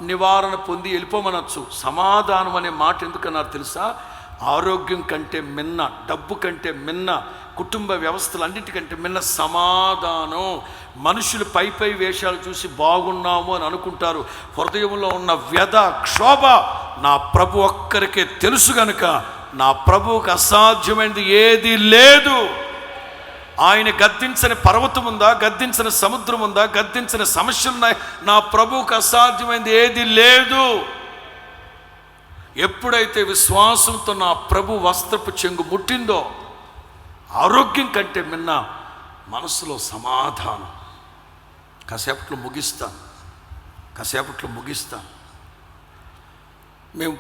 నివారణ పొంది వెళ్ళిపోమనొచ్చు. సమాధానం అనే మాట ఎందుకన్నారు తెలుసా? ఆరోగ్యం కంటే మిన్న, డబ్బు కంటే మిన్న, కుటుంబ వ్యవస్థలన్నిటికంటే మిన్న సమాధానం. మనుషులు పై వేషాలు చూసి బాగున్నాము అని అనుకుంటారు. హృదయంలో ఉన్న వ్యధ, క్షోభ నా ప్రభు ఒక్కరికే తెలుసు గనుక నా ప్రభువుకు అసాధ్యమైనది ఏది లేదు. ఆయన గద్దించని పర్వతం ఉందా, గద్దించిన సముద్రం ఉందా, గద్దించిన సమస్యలున్నాయి? నా ప్రభువుకు అసాధ్యమైనది ఏది లేదు. ఎప్పుడైతే విశ్వాసంతో నా ప్రభు వస్త్రపు చెంగు ముట్టిందో, ఆరోగ్యం కంటే మిన్న మనసులో సమాధానం. కాసేపట్లో ముగిస్తాను. మేము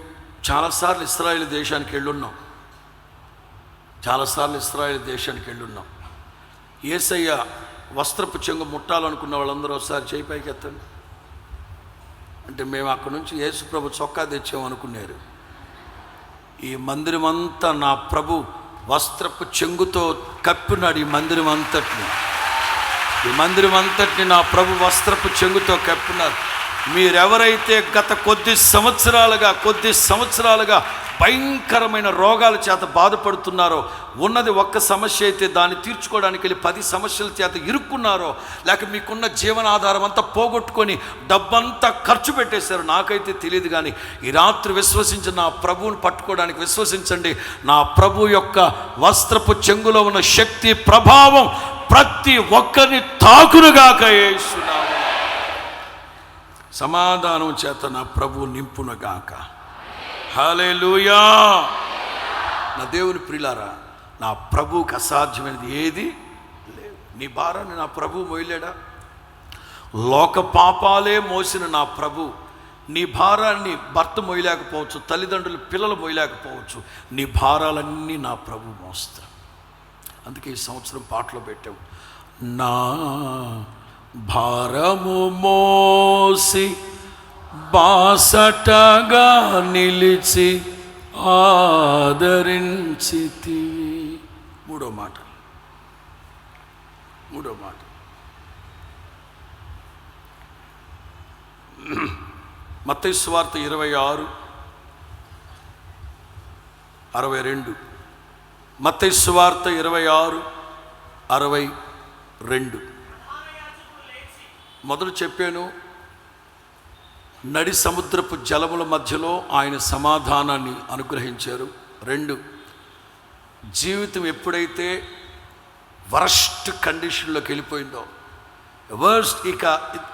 చాలాసార్లు ఇశ్రాయేలు దేశానికి వెళ్ళున్నాం. యేసయ్య వస్త్రపు చెంగు ముట్టాలనుకున్న వాళ్ళందరూ ఒకసారి చేయి పైకి ఎత్తండి అంటే, మేము అక్కడి నుంచి యేసు ప్రభు చొక్కా తెచ్చామనుకున్నారు. ఈ మందిరం అంతా నా ప్రభు వస్త్రపు చెంగుతో కప్పినాడు. ఈ మందిరం అంతటిని నా ప్రభు వస్త్రపు చెంగుతో కప్పినారు. మీరెవరైతే గత కొద్ది సంవత్సరాలుగా భయంకరమైన రోగాల చేత బాధపడుతున్నారో, ఉన్నది ఒక్క సమస్య అయితే దాన్ని తీర్చుకోవడానికి వెళ్ళి 10 సమస్యల చేత ఇరుక్కున్నారో, లేక మీకున్న జీవనాధారం అంతా పోగొట్టుకొని డబ్బంతా ఖర్చు పెట్టేశారు, నాకైతే తెలియదు. కానీ ఈ రాత్రి విశ్వసించి నా ప్రభువుని పట్టుకోవడానికి విశ్వసించండి. నా ప్రభు యొక్క వస్త్రపు చెంగులో ఉన్న శక్తి, ప్రభావం ప్రతి ఒక్కరిని తాకునుగాక. యేసునామమున సమాధానం చేత నా ప్రభు నింపునుగాక. హల్లెలూయా. నా దేవుని ప్రియులారా, నా ప్రభువుకి అసాధ్యమైనది ఏది లేదు. నీ భారాన్ని నా ప్రభువు మోయలేడా? లోక పాపాలే మోసిన నా ప్రభు నీ భారాన్ని భర్త మోయలేకపోవచ్చు, తల్లిదండ్రులు పిల్లలు మోయలేకపోవచ్చు, నీ భారాలన్నీ నా ప్రభు మోస్తాడు. అందుకే ఈ సంవత్సరం పాటలో పెట్టావు, నా భారము మోసి బాసటగా నిలిచి ఆదరించితి. మూడో మాట మత్తయి సువార్త 26:62. మత్తయి సువార్త 26:62. మొదలు చెప్పాను, నడి సముద్రపు జలముల మధ్యలో ఆయన సమాధానాన్ని అనుగ్రహించారు. 2, జీవితం ఎప్పుడైతే వరస్ట్ కండిషన్లోకి వెళ్ళిపోయిందో,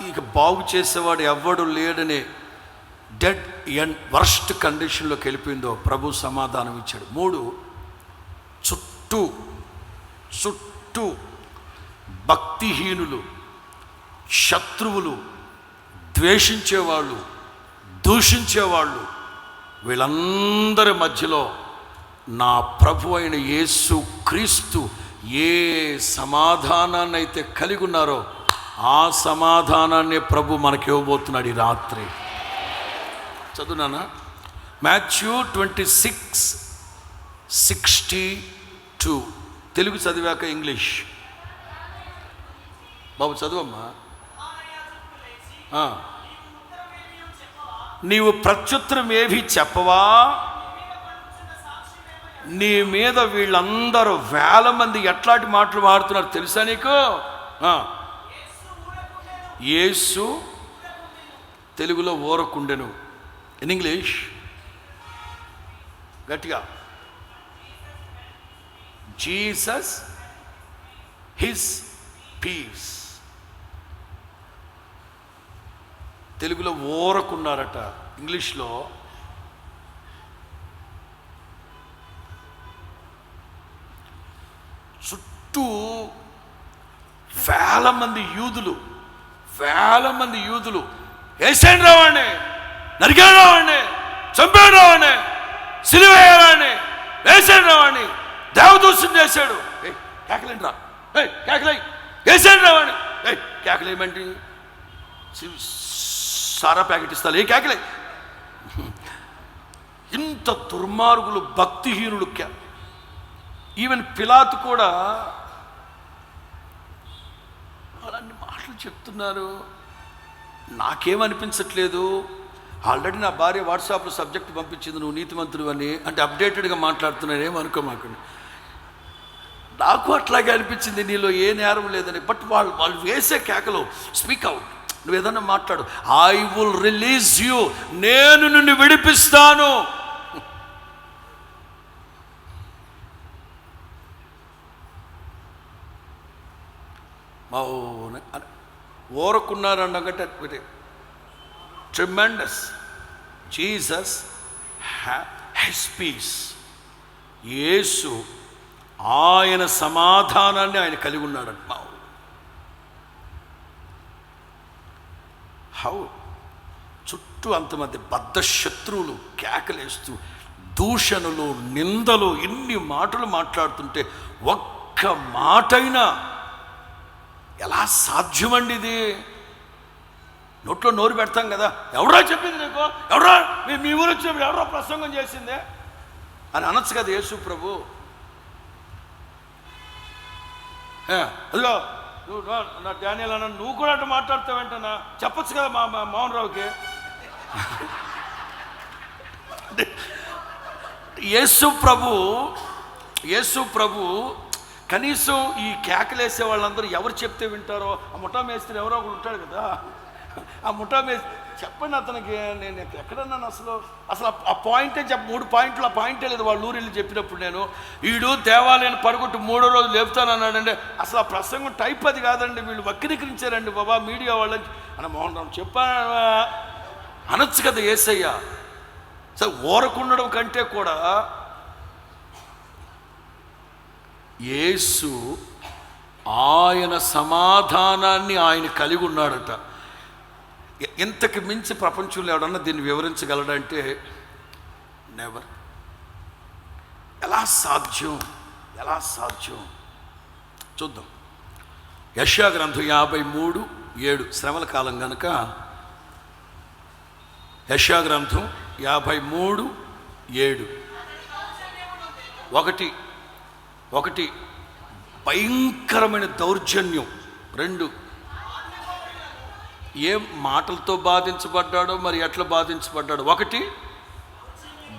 ఇక బాగు చేసేవాడు ఎవ్వడు లేడనే డెడ్ అండ్ వరస్ట్ కండిషన్లోకి వెళ్ళిపోయిందో ప్రభు సమాధానం ఇచ్చాడు. 3, చుట్టూ భక్తిహీనులు, శత్రువులు, ద్వేషించేవాళ్ళు, దూషించేవాళ్ళు, వీళ్ళందరి మధ్యలో నా ప్రభు అయిన యేసు క్రీస్తు ఏ సమాధానాన్ని అయితే కలిగి ఉన్నారో ఆ సమాధానాన్ని ప్రభు మనకి ఇవ్వబోతున్నాడు ఈ రాత్రి. చదువునానా? మాథ్యూ 26:62. తెలుగు చదివాక ఇంగ్లీష్. బాబు చదువమ్మా. నీవు ప్రత్యుత్తరం ఏవి చెప్పవా? నీ మీద వీళ్ళందరూ వేల మంది ఎట్లాంటి మాటలు మాడుతున్నారు తెలుసా నీకు? యేసు తెలుగులో ఊరకుండెను. ఇన్ ఇంగ్లీష్ గట్టిగా, జీసస్ హిస్ పీస్. తెలుగులో ఊరకున్నారట, ఇంగ్లీష్లో చుట్టూ వేల మంది యూదులు వేసేయండి రావాడిని, నరికేయండి రావాడిని, చంపేయండి రావాడిని, సిలువేయాలని, వేసేయండి రావాడిని, దేవదూషణ చేశాడు. కేకలేండి రా, కేకలే, వేసేయండి రావాడిని. కేకలేమంటే సారా ప్యాకెట్ ఇస్తారు, కేకలే. ఇంత దుర్మార్గులు, భక్తిహీనులు. ఈవెన్ పిలాతు కూడా అలాంటి మాటలు చెప్తున్నారు. నాకేమనిపించట్లేదు. ఆల్రెడీ నా భార్య వాట్సాప్లో సబ్జెక్ట్ పంపించింది, నువ్వు నీతిమంతుడు అని. అంటే అప్డేటెడ్గా మాట్లాడుతున్నానేమో అనుకోమాకండి. నాకు అట్లాగే అనిపించింది, నీలో ఏ నేరం లేదని. బట్ వాళ్ళు వేసే కేకలు, స్పీక్ అవుట్, నువ్వు ఏదన్నా మాట్లాడు. ఐ విల్ రిలీజ్ యూ, నేను నిన్ను విడిపిస్తాను. ఓరకున్నారన్నగట్టే tremendous. Jesus he's peace. Yesu ఆయన సమాధానాన్ని ఆయన కలిగి ఉన్నాడంట. హౌ చుట్టూ అంతమంది బద్ధ శత్రువులు కేకలేస్తూ, దూషణలు, నిందలు, ఇన్ని మాటలు మాట్లాడుతుంటే ఒక్క మాటైనా ఎలా సాధ్యమండి ఇది? నోట్లో నోరు పెడతాం కదా, ఎవరా చెప్పింది నీకు, ఎవరా మీ ఊరు వచ్చినప్పుడు ఎవరో ప్రసంగం చేసిందే అని అనొచ్చు కదా యేసు ప్రభు. అదిగో నువ్వు నా డానియల్ అన్న, నువ్వు కూడా అట్లా మాట్లాడతావేంటన్నా చెప్పచ్చు కదా మా మోహన్ రావుకి. యేసు ప్రభు కనీసం ఈ కేకలేసే వాళ్ళందరూ ఎవరు చెప్తే వింటారో, ఆ ముఠా మేస్త్రి ఎవరో ఒకరు ఉంటాడు కదా, ఆ ముఠా మేస్త్రి చెప్పండి అతనికి, నేను ఎక్కడన్నాను అసలు ఆ పాయింటే 3 పాయింట్లు, ఆ పాయింటే లేదు. వాళ్ళు ఊరు వెళ్ళి చెప్పినప్పుడు నేను, వీడు దేవాలయాన్ని పడగొట్టి 3వ రోజు లేపుతానన్నాడండి. అసలు ఆ ప్రసంగం టైప్ అది కాదండి, వీళ్ళు వక్రీకరించారండి బాబా మీడియా వాళ్ళని అని మోహన్ రావు చెప్పాను అనొచ్చు కదా యేసయ్య. సరే, ఊరకుండడం కంటే కూడా యేసు ఆయన సమాధానాన్ని ఆయన కలిగి ఉన్నాడట. ఇంతకు మించి ప్రపంచంలో ఎవడన్నా దీన్ని వివరించగలడంటే నెవర్. ఎలా సాధ్యం చూద్దాం. యెషయా గ్రంథం 53:7 శ్రమల కాలం కనుక యెషయా గ్రంథం 53:7 ఒకటి భయంకరమైన దౌర్జన్యం. 2 ఏ మాటలతో బాధించబడ్డాడో, మరి ఎట్లా బాధించబడ్డాడో. 1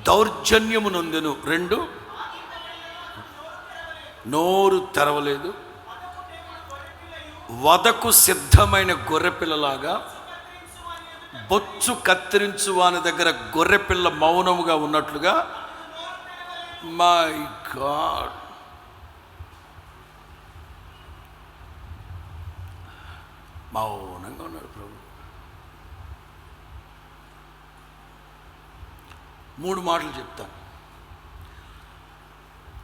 దౌర్జన్యము నొందెను, 2 నోరు తెరవలేదు, వదకు సిద్ధమైన గొర్రెపిల్లలాగా, బొచ్చు కత్తిరించు వాని దగ్గర గొర్రెపిల్ల మౌనముగా ఉన్నట్లుగా. మై గాడ్, మౌనంగా ఉన్నాడు ప్రభు. 3 మాటలు చెప్తాను.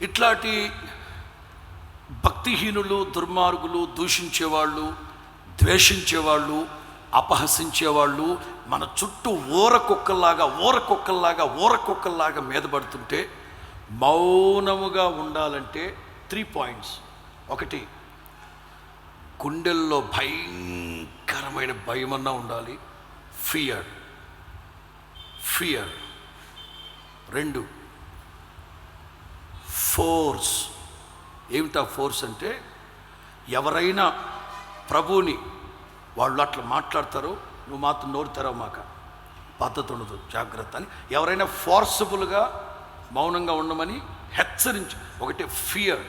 ఇట్లాంటి భక్తిహీనులు, దుర్మార్గులు, దూషించేవాళ్ళు, ద్వేషించేవాళ్ళు, అపహసించేవాళ్ళు మన చుట్టూ ఊరకుక్కల్లాగా మీద పడుతుంటే మౌనముగా ఉండాలంటే 3 పాయింట్స్. 1, గుండెల్లో భయంకరమైన భయమన్నా ఉండాలి, ఫియర్. 2, ఫోర్స్. ఏమిటా ఫోర్స్ అంటే, ఎవరైనా ప్రభువుని వాళ్ళు అట్లా మాట్లాడతారో నువ్వు మాత్రం నోరు తెరవమాక, పద్ధతి ఉండదు, జాగ్రత్త అని ఎవరైనా ఫోర్సబుల్గా మౌనంగా ఉండమని హెచ్చరించు. ఒకటి ఫియర్,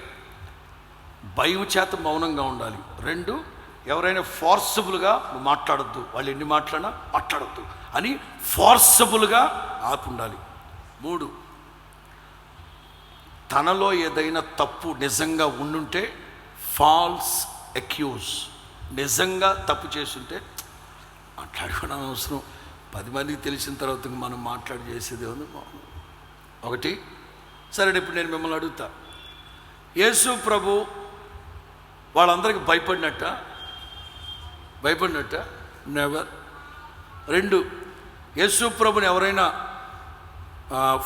భయం చేత మౌనంగా ఉండాలి. 2, ఎవరైనా ఫోర్సబుల్గా నువ్వు మాట్లాడొద్దు, వాళ్ళు ఎన్ని మాట్లాడినా మాట్లాడొద్దు అని ఫోర్సబుల్గా ఆపుండాలి. 3, తనలో ఏదైనా తప్పు నిజంగా ఉండుంటే ఫాల్స్ అక్యూజ్, నిజంగా తప్పు చేస్తుంటే మాట్లాడుకోవడం అవసరం. 10 మందికి తెలిసిన తర్వాత మనం మాట్లాడి చేసేది ఉంది. 1 సరే, ఇప్పుడు నేను మిమ్మల్ని అడుగుతా, యేసు ప్రభు వాళ్ళందరికీ భయపడినట్ట? నెవర్. 2, యేసు ప్రభుని ఎవరైనా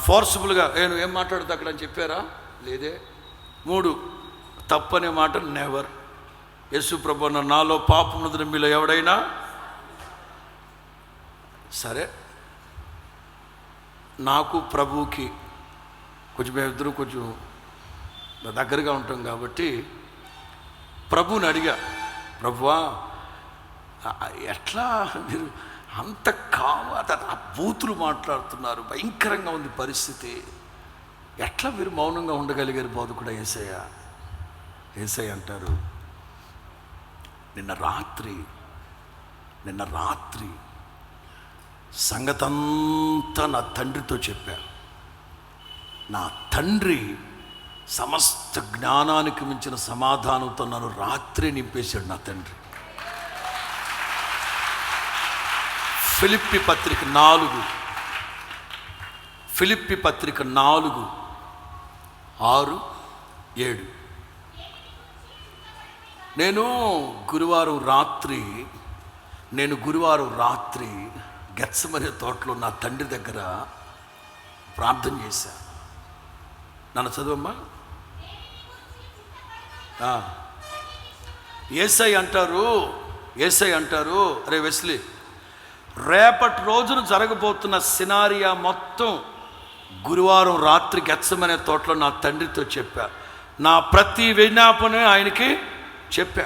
ఫోర్స్ఫుల్గా నేను ఏం మాట్లాడుతా అక్కడ అని చెప్పారా? లేదే. 3, తప్పనే మాట నెవర్. యేసు ప్రభు అన్న, నాలో పాపం ఉన్నదని మీలో ఎవడైనా. సరే, నాకు ప్రభువుకి కొంచెం మేమిద్దరూ కొంచెం దగ్గరగా ఉంటాం కాబట్టి ప్రభువుని అడిగా, ప్రభువా ఎట్లా మీరు అంత ఆ బూతులు మాట్లాడుతున్నారు, భయంకరంగా ఉంది పరిస్థితి, ఎట్లా మీరు మౌనంగా ఉండగలిగారు బోధకుడా యేసయ్య? యేసయ్య అంటారు, నిన్న రాత్రి సంగతంతా నా తండ్రితో చెప్పా. నా తండ్రి సమస్త జ్ఞానానికి మించిన సమాధానంతో నన్ను రాత్రి నింపేశాడు నా తండ్రి. ఫిలిప్పీ పత్రిక 4:6-7. నేను గురువారం రాత్రి గెత్సెమనే తోటలో నా తండ్రి దగ్గర ప్రార్థన చేశా. నన్ను చదువమ్మా. యేసయ్య అంటారు, అరే వెస్లీ, రేపటి రోజున జరగబోతున్న సినారియా మొత్తం గురువారం రాత్రి గెత్సెమనే తోటలో నా తండ్రితో చెప్పా. నా ప్రతి విజ్ఞాపన ఆయనకి చెప్పా.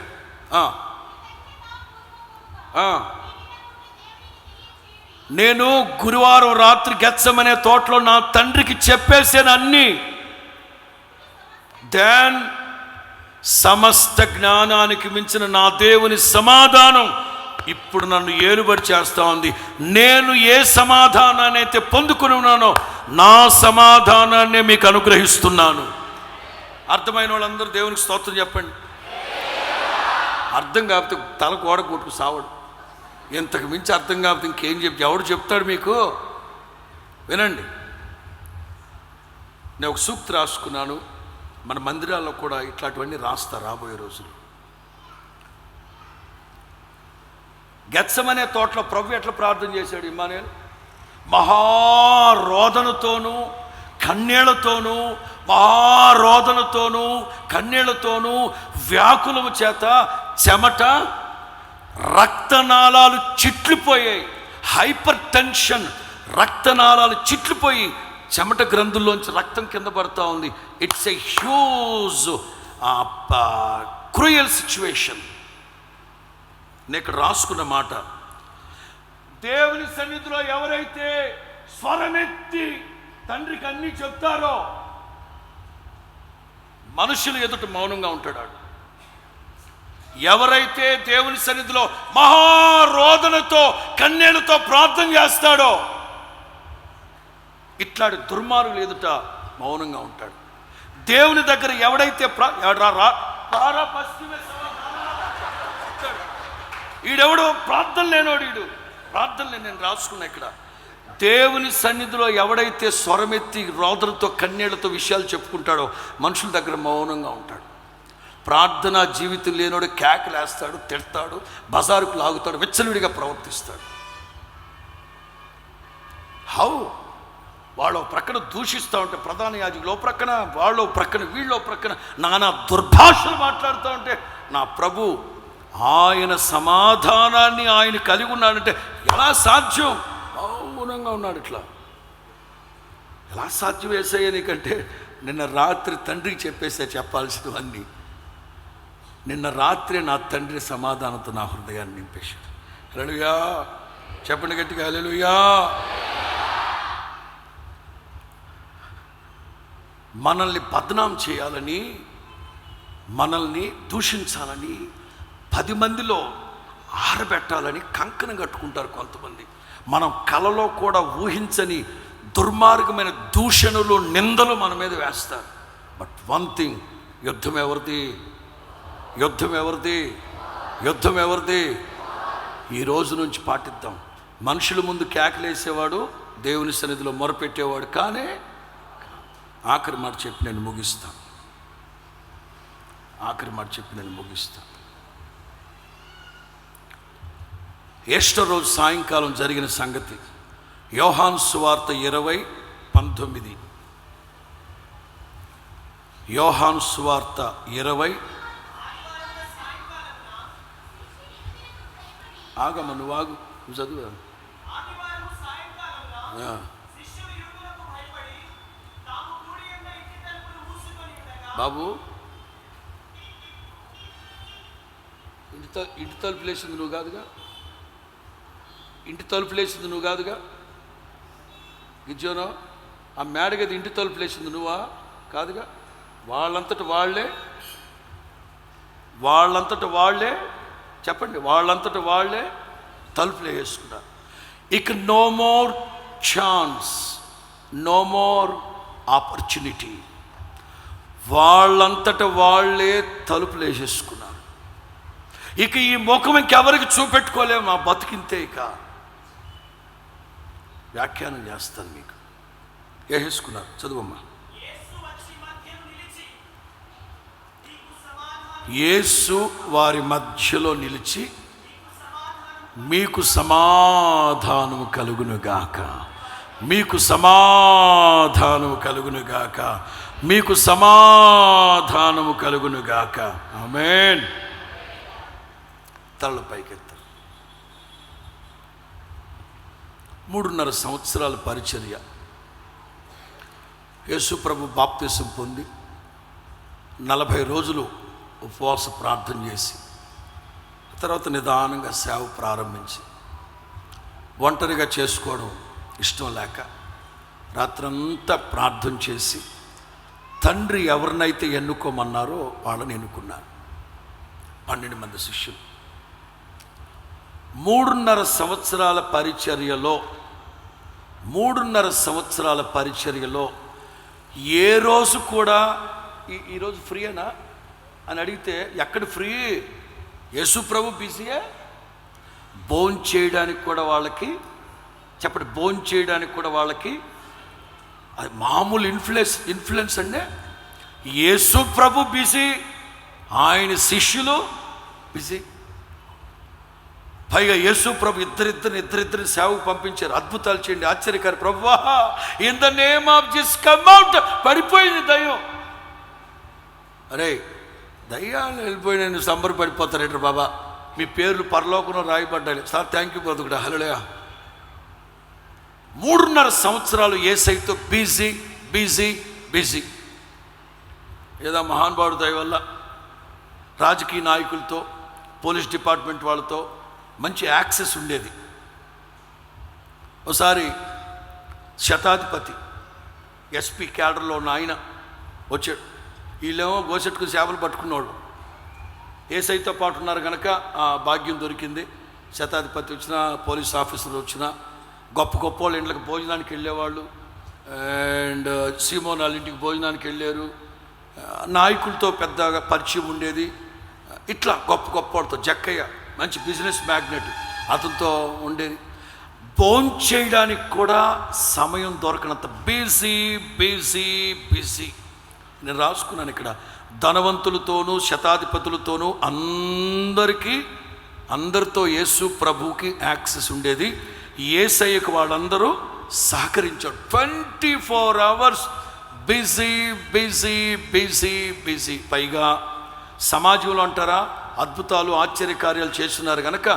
నేను గురువారం రాత్రి గెత్సెమనే తోటలో నా తండ్రికి చెప్పేసాను అన్నీ. దెన్ సమస్త జ్ఞానానికి మించిన నా దేవుని సమాధానం ఇప్పుడు నన్ను ఏలుబడి చేస్తూ ఉంది. నేను ఏ సమాధానాన్ని అయితే పొందుకుని ఉన్నానో నా సమాధానాన్ని మీకు అనుగ్రహిస్తున్నాను. అర్థమైన వాళ్ళందరూ దేవునికి స్తోత్రం చెప్పండి. అర్థం కాకపోతే తల కోడ కొట్టుకు సావడు. ఇంతకు మించి అర్థం కాకపోతే ఇంకేం ఎవడు చెప్తాడు మీకు? వినండి, నేను ఒక సూక్తి రాసుకున్నాను. మన మందిరాల్లో కూడా ఇట్లాంటివన్నీ రాస్తా రాబోయే రోజులు. గెత్సెమనే తోటలో ప్రభు ఎట్లా ప్రార్థన చేశాడు? ఇమ్మానుయేల్ మహారోదనతోనూ కన్నీళ్లతోనూ వ్యాకులము చేత చెమట, రక్తనాళాలు చిట్లిపోయాయి. హైపర్ టెన్షన్, రక్తనాళాలు చిట్లిపోయి చెమట గ్రంథుల్లోంచి రక్తం కింద పడుతూ ఉంది. It's a huge cruel situation. నేను ఇక్కడ రాసుకున్న మాట, దేవుని సన్నిధిలో ఎవరైతే స్వరమెత్తి తండ్రికి అన్నీ చెప్తారో మనుషులు ఎదుట మౌనంగా ఉంటాడు. ఎవరైతే దేవుని సన్నిధిలో మహారోదనతో కన్నీళ్లతో ప్రార్థన చేస్తాడో ఇట్లాంటి దుర్మార్గులు ఎదుట మౌనంగా ఉంటాడు. దేవుని దగ్గర ఎవడైతే ఈడెవడో ప్రార్థన లేనోడు, నేను రాసుకున్నా ఇక్కడ. దేవుని సన్నిధిలో ఎవడైతే స్వరమెత్తి రోదనతో కన్నీళ్లతో విషయాలు చెప్పుకుంటాడో మనుషుల దగ్గర మౌనంగా ఉంటాడు. ప్రార్థనా జీవితం లేనోడు కేకలేస్తాడు, తిడతాడు, బజారుకు లాగుతాడు, విచ్చలవిడిగా ప్రవర్తిస్తాడు. వాళ్ళు ప్రక్కన దూషిస్తూ ఉంటే ప్రధాన యాజకులు ప్రక్కన, వాళ్ళు ప్రక్కన, వీళ్ళు ప్రక్కన నానా దుర్భాషలు మాట్లాడుతూ ఉంటే నా ప్రభు ఆయన సమాధానాన్ని ఆయన కలిగి ఉన్నాడంటే ఎలా సాధ్యం? మౌనంగా ఉన్నాడు. ఇట్లా ఎలా సాధ్యం యేసయ్య నీకంటే? నిన్న రాత్రి తండ్రికి చెప్పాల్సినవన్నీ నిన్న రాత్రి నా తండ్రి సమాధానంతో నా హృదయాన్ని నింపేశాడు. హల్లెలూయా. చెప్పండి గట్టిగా హల్లెలూయా. మనల్ని బద్నాం చేయాలని, మనల్ని దూషించాలని, 10 మందిలో ఆరబెట్టాలని కంకణం కట్టుకుంటారు కొంతమంది. మనం కలలో కూడా ఊహించని దుర్మార్గమైన దూషణలు, నిందలు మన మీద వేస్తారు. బట్ వన్ థింగ్, యుద్ధం ఎవరిది? యుద్ధం ఎవరిది? యుద్ధం ఎవరిది? ఈ రోజు నుంచి పాటిద్దాం. మనుషుల ముందు కేకలేసేవాడు, దేవుని సన్నిధిలో మొరపెట్టేవాడు కానీ ఆఖరి మాట చెప్పి నేను ముగిస్తాను. ఈస్టర్ రోజు సాయంకాలం జరిగిన సంగతి యోహాను సువార్త 20:19. యోహాను సువార్త 20. ఆగమ్మ, నువ్వు ఆగు, నువ్వు చదువు. బాబు, ఇంటి తలుపులేసింది నువ్వు కాదుగా? ఇంటి తలుపులేసింది నువ్వు కాదుగా? గిజ్జోనో, ఆ మేడగది ఇంటి తలుపులేసింది నువ్వా? కాదుగా? వాళ్ళంతట వాళ్ళే చెప్పండి, వాళ్ళంతట వాళ్ళే తలుపులు వేసుకున్నారు. ఇక no more chance, no more opportunity. వాళ్ళంతట వాళ్ళే తలుపులు వేసేసుకున్నారు. ఇక ఈ ముఖం ఇంకెవరికి చూపెట్టుకోలేము, మా బతికింతే. ఇక వ్యాఖ్యానం చేస్తాను మీకు. వేసేసుకున్నారు. చదువమ్మా. యేసు వారి మధ్యలో నిలిచి, మీకు సమాధానము కలుగునుగాక, మీకు సమాధానము కలుగునుగాక, మీకు సమాధానము కలుగునుగాక. ఆమేన్. తలలు పైకెత్తారు. 3.5 సంవత్సరాల పరిచర్య. యేసు ప్రభు బాప్తిసం పొంది 40 రోజులు ఉపవాస ప్రార్థన చేసి, తర్వాత నిదానంగా సేవ ప్రారంభించి, ఒంటరిగా చేసుకోవడం ఇష్టం లేక రాత్రంతా ప్రార్థన చేసి, తండ్రి ఎవరినైతే ఎన్నుకోమన్నారో వాళ్ళని ఎన్నుకున్నారు. 12 మంది శిష్యులు. 3.5 సంవత్సరాల పరిచర్యలో ఏ రోజు కూడా ఈరోజు ఫ్రీయేనా అని అడిగితే ఎక్కడ ఫ్రీ? యేసు ప్రభు బిజీయే. భోంచేయడానికి కూడా వాళ్ళకి, చెప్పండి, భోంచేయడానికి కూడా వాళ్ళకి అది మామూలు ఇన్ఫ్లుయెన్స్ అంటే. యేసు ప్రభు బిజీ, ఆయన శిష్యులు బిజీ. పైగా యేసు ప్రభు ఇద్దరిద్దరిని సేవకు పంపించారు. అద్భుతాలు చేయండి, ఆశ్చర్యకారి. ప్రభువా, in the name of Jesus come out. పడిపోయింది దయ్యం. అరే, దయ్యాలు వెళ్ళిపోయి నేను సంబరపడిపోతారేంటి బాబా, మీ పేర్లు పరలోకంలో రాయబడ్డాయి. సార్ థ్యాంక్ యూ బ్రదర్, హల్లెలూయా. 3.5 సంవత్సరాలు యేసయ్యతో బిజీ. ఏదో మహానుభావుడు దయ వల్ల రాజకీయ నాయకులతో, పోలీస్ డిపార్ట్మెంట్ వాళ్ళతో మంచి యాక్సెస్ ఉండేది. ఒకసారి శతాధిపతి ఎస్పీ క్యాడర్లో ఉన్న ఆయన వచ్చాడు. వీళ్ళేమో గోసెట్టుకుని చేపలు పట్టుకున్నవాళ్ళు. యేసయ్యతో పాటు ఉన్నారు కనుక ఆ భాగ్యం దొరికింది. శతాధిపతి వచ్చినా, పోలీస్ ఆఫీసర్లు వచ్చినా, గొప్ప వాళ్ళ ఇంట్లోకి భోజనానికి వెళ్ళేవాళ్ళు. అండ్ సీమోన్ వాళ్ళ ఇంటికి భోజనానికి వెళ్ళారు. నాయకులతో పెద్దగా పరిచయం ఉండేది. ఇట్లా గొప్ప వాళ్ళతో, జక్కయ్య మంచి బిజినెస్ మ్యాగ్నెట్, అతనితో ఉండేది. భోంచేయడానికి కూడా సమయం దొరకనంత బిజీ. నేను రాసుకున్నాను ఇక్కడ. ధనవంతులతోనూ శతాధిపతులతోనూ అందరితో యేసు ప్రభువుకి యాక్సెస్ ఉండేది. యేసయ్యకు వాళ్ళందరూ సహకరించాడు. 24 hours బిజీ. పైగా సమాజంలో అంటారా, అద్భుతాలు ఆశ్చర్యకార్యాలు చేస్తున్నారు కనుక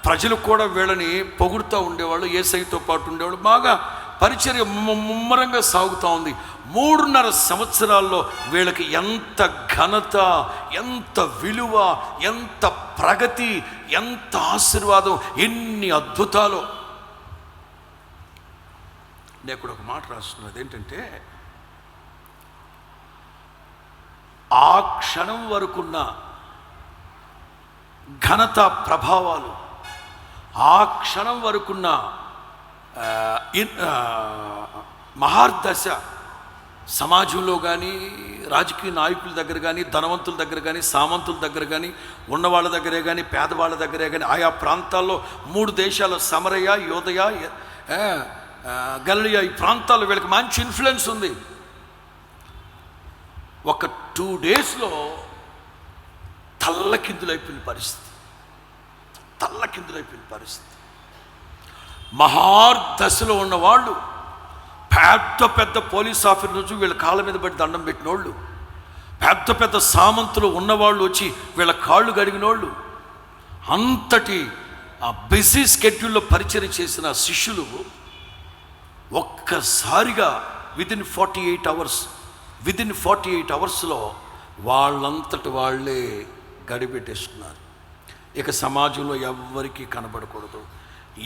ప్రజలు కూడా వీళ్ళని పొగుడుతూ ఉండేవాళ్ళు. యేసయ్యతో పాటు ఉండేవాళ్ళు. బాగా పరిచర్య ముమ్మరంగా సాగుతూ ఉంది. 3.5 సంవత్సరాల్లో వీళ్ళకి ఎంత ఘనత, ఎంత విలువ, ఎంత ప్రగతి, ఎంత ఆశీర్వాదం, ఎన్ని అద్భుతాలు. నేను ఇక్కడ ఒక మాట రాస్తున్నది ఏంటంటే, ఆ క్షణం వరకున్న ఘనత ప్రభావాలు, ఆ క్షణం వరకున్న మహార్దశ సమాజంలో కానీ, రాజకీయ నాయకుల దగ్గర కానీ, ధనవంతుల దగ్గర కానీ, సామంతుల దగ్గర కానీ, ఉన్నవాళ్ళ దగ్గరే కానీ, పేదవాళ్ళ దగ్గరే కానీ, ఆయా ప్రాంతాల్లో 3 దేశాలు సమరయ, యోదయ, గలిలయ, ఈ ప్రాంతాల్లో వీళ్ళకి మంచి ఇన్ఫ్లుయెన్స్ ఉంది. ఒక 2 డేస్లో తల్లకిందులైపోయిన పరిస్థితి. మహార్దశలో ఉన్నవాళ్ళు, పెద్ద పోలీస్ ఆఫీసర్ నుంచి వీళ్ళ కాళ్ళ మీద పడి దండం పెట్టినోళ్ళు, పెద్ద సామంతులు ఉన్నవాళ్ళు వచ్చి వీళ్ళ కాళ్ళు గడిగినోళ్ళు, అంతటి ఆ బిజీ స్కెడ్యూల్లో పరిచయం చేసిన శిష్యులు ఒక్కసారిగా విదిన్ 48 అవర్స్లో వాళ్ళంతటి వాళ్ళే గడిపెట్టేసుకున్నారు. ఇక సమాజంలో ఎవ్వరికీ కనబడకూడదు,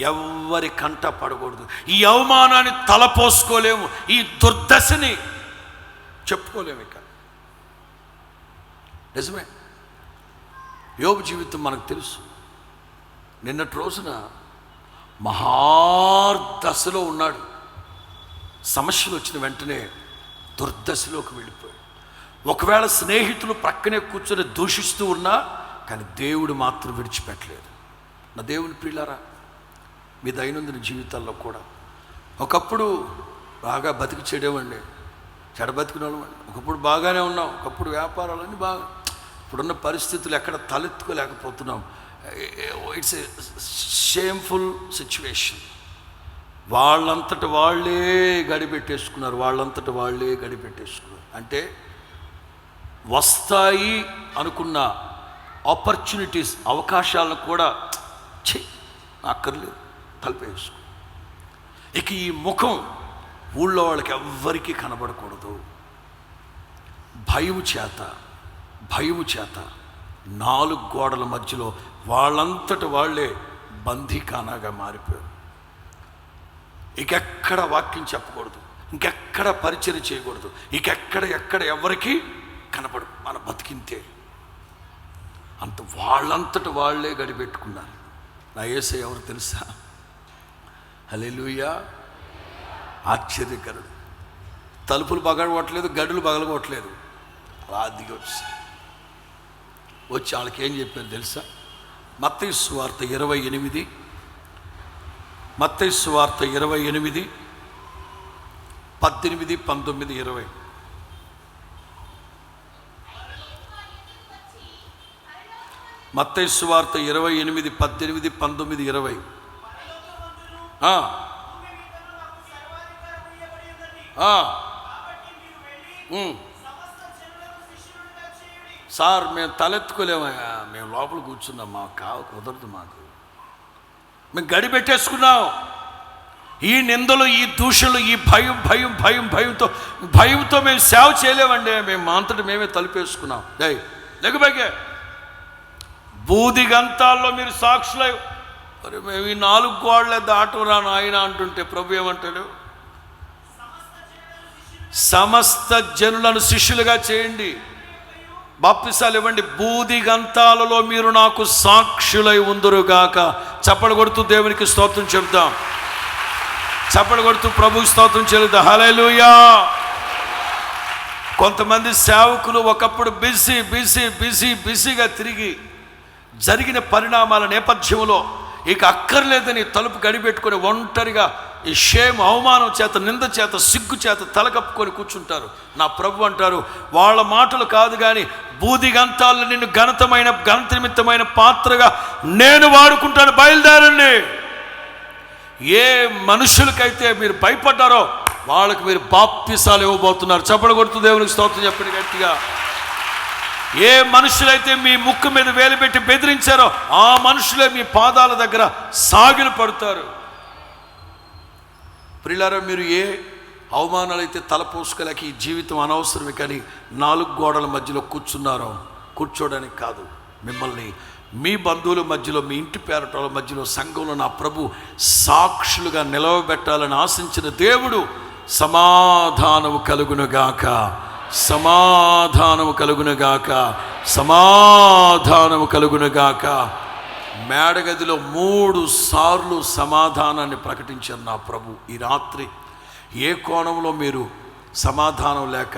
ఎవ్వరి కంట పడకూడదు. ఈ అవమానాన్ని తలపోసుకోలేము, ఈ దుర్దశని చెప్పుకోలేము. ఇక నిజమే, యోబు జీవితం మనకు తెలుసు. నిన్నటి రోజున మహార్దశలో ఉన్నాడు. సమస్యలు వచ్చిన వెంటనే దుర్దశలోకి వెళ్ళిపోయాడు. ఒకవేళ స్నేహితులు ప్రక్కనే కూర్చొని దూషిస్తూ ఉన్నా కానీ దేవుడు మాత్రం విడిచిపెట్టలేదు. నా దేవుని ప్రియులారా, మీ దైనందిన జీవితాల్లో కూడా ఒకప్పుడు బాగా బతికి చెడేవండి, చెడబతికిన వాళ్ళండి. ఒకప్పుడు బాగానే ఉన్నాం, ఒకప్పుడు వ్యాపారాలన్నీ బాగా. ఇప్పుడున్న పరిస్థితులు ఎక్కడ తలెత్తుకోలేకపోతున్నాం. It's a shameful situation. వాళ్ళంతట వాళ్ళే గడిపెట్టేసుకున్నారు. అంటే వస్తాయి అనుకున్న ఆపర్చునిటీస్, అవకాశాలను కూడా అక్కర్లేదు, తలపేసుకో. ఇక ఈ ముఖం ఊళ్ళో వాళ్ళకి ఎవ్వరికీ కనబడకూడదు. భయము చేత 4 గోడల మధ్యలో వాళ్ళంతట వాళ్ళే బందీఖానాగా మారిపోయారు. ఇంకెక్కడ వాక్యం చెప్పకూడదు, ఇంకెక్కడ పరిచయం చేయకూడదు, ఎక్కడ ఎవరికి కనపడు. మన బతికింతే అంత వాళ్ళంతట వాళ్ళే గడిపెట్టుకున్నారు. నా యేసయ్య ఎవరు తెలుసా? హల్లెలూయా. ఆశ్చర్యకరుడు. తలుపులు పగలగొట్టలేదు, గడులు పగలగొట్టలేదు. అలా దిగి వచ్చి వాళ్ళకి ఏం చెప్పారు తెలుసా? మత్తయి సువార్త 28, మత్తయి సువార్త 28, 18, 19, 20. మత్తయి సువార్త 28, 18, 19, 20. సార్ మేము తలెత్తుకోలేమయ్యా, మేము లోపల కూర్చున్నాం, మాకు కుదరదు, మేము గడిపెట్టేసుకున్నాం. ఈ నిందలు, ఈ దూషణలు, ఈ భయంతో మేము సేవ చేయలేమండి. మేము మా అంతటి మేమే తలుపేసుకున్నాం. లెగబగే బూదిగంతాల్లో మీరు సాక్షులై, మరి మేము ఈ 4 గోడలే దాటురా నాయన అంటుంటే ప్రభు ఏమంటాడు? సమస్త జనులను శిష్యులుగా చేయండి, బాప్తిసాలు ఇవ్వండి, బూదిగంతాలలో మీరు నాకు సాక్షులై ఉందురుగాక. చప్పలు కొడుతూ దేవునికి స్తోత్రం చెబుతాం. చప్పలు కొడుతూ ప్రభుకి స్తోత్రం చెల్లుదాం. హల్లెలూయా. కొంతమంది సేవకులు ఒకప్పుడు బిజీగా తిరిగి జరిగిన పరిణామాల నేపథ్యంలో ఇక అక్కర్లేదని తలుపు గడిపెట్టుకొని ఒంటరిగా ఈ అవమానం చేత, నింద చేత, సిగ్గు చేత తలకప్పుకొని కూర్చుంటారు. నా ప్రభు అంటారు, వాళ్ళ మాటలు కాదు కానీ బూదిగంతాల్లో నిన్ను ఘనతనిమిత్తమైన పాత్రగా నేను వాడుకుంటాను, బయలుదేరండి. ఏ మనుషులకైతే మీరు భయపడ్డారో వాళ్ళకి మీరు బాప్తిసాలు ఇవ్వబోతున్నారు. చప్పలు కొడుతూ దేవునికి స్తోత్రం చెప్పండి గట్టిగా. ఏ మనుషులైతే మీ ముక్కు మీద వేలు పెట్టి బెదిరించారో ఆ మనుషులే మీ పాదాల దగ్గర సాగిలు పడతారు. ప్రియులారా, మీరు ఏ అవమానాలు అయితే తలపోసుకోలేక ఈ జీవితం అనవసరమే కానీ 4 గోడల మధ్యలో కూర్చున్నారో, కూర్చోడానికి కాదు, మిమ్మల్ని మీ బంధువుల మధ్యలో, మీ ఇంటి పేరటాల మధ్యలో, సంఘంలో నా ప్రభు సాక్షులుగా నిలవబెట్టాలని ఆశించిన దేవుడు సమాధానము కలుగునుగాక, సమాధానము కలుగునుగాక, సమాధానము కలుగునుగాక. మేడగదిలో 3 సార్లు సమాధానాన్ని ప్రకటించారు నా ప్రభు. ఈ రాత్రి ఏ కోణంలో మీరు సమాధానం లేక,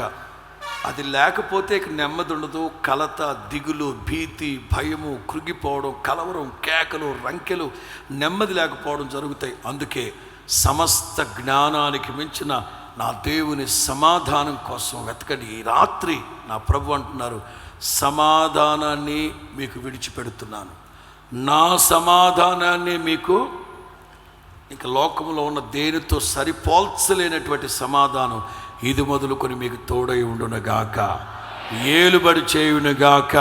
అది లేకపోతే ఇక నెమ్మది ఉండదు, కలత, దిగులు, భీతి, భయము, కృంగిపోవడం, కలవరం, కేకలు, రంకెలు, నెమ్మది లేకపోవడం జరుగుతాయి. అందుకే సమస్త జ్ఞానానికి మించిన నా దేవుని సమాధానం కోసం వెతకండి. ఈ రాత్రి నా ప్రభు అంటున్నారు, సమాధానాన్ని మీకు విడిచిపెడుతున్నాను, నా సమాధానాన్ని మీకు, ఇంకా లోకంలో ఉన్న దేనితో సరిపోల్చలేనటువంటి సమాధానం ఇది మొదలుకొని మీకు తోడై ఉండునుగాక, ఏలుబడి చేయునుగాక.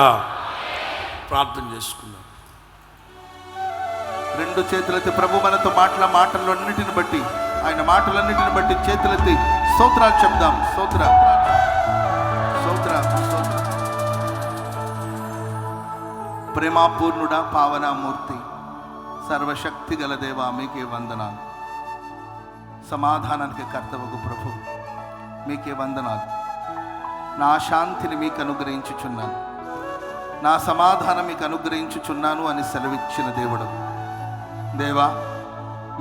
ప్రార్థన చేసుకుందాం. 2 చేతులెత్తి ప్రభు మనతో మాటలన్నిటిని బట్టి, ఆయన మాటలన్నిటిని బట్టి చేతులెత్తి స్తోత్రాలు చెప్దాం. స్తోత్ర స్తోత్ర స్తోత్ర. ప్రేమాపూర్ణుడా, పావనామూర్తి, సర్వశక్తి గల దేవా, మీకే వందనాలు. సమాధానానికి కర్తవగు ప్రభు, మీకే వందనాలు. నా శాంతిని మీకు అనుగ్రహించుచున్నాను, నా సమాధానం మీకు అనుగ్రహించుచున్నాను అని సెలవిచ్చిన దేవుడు. దేవా,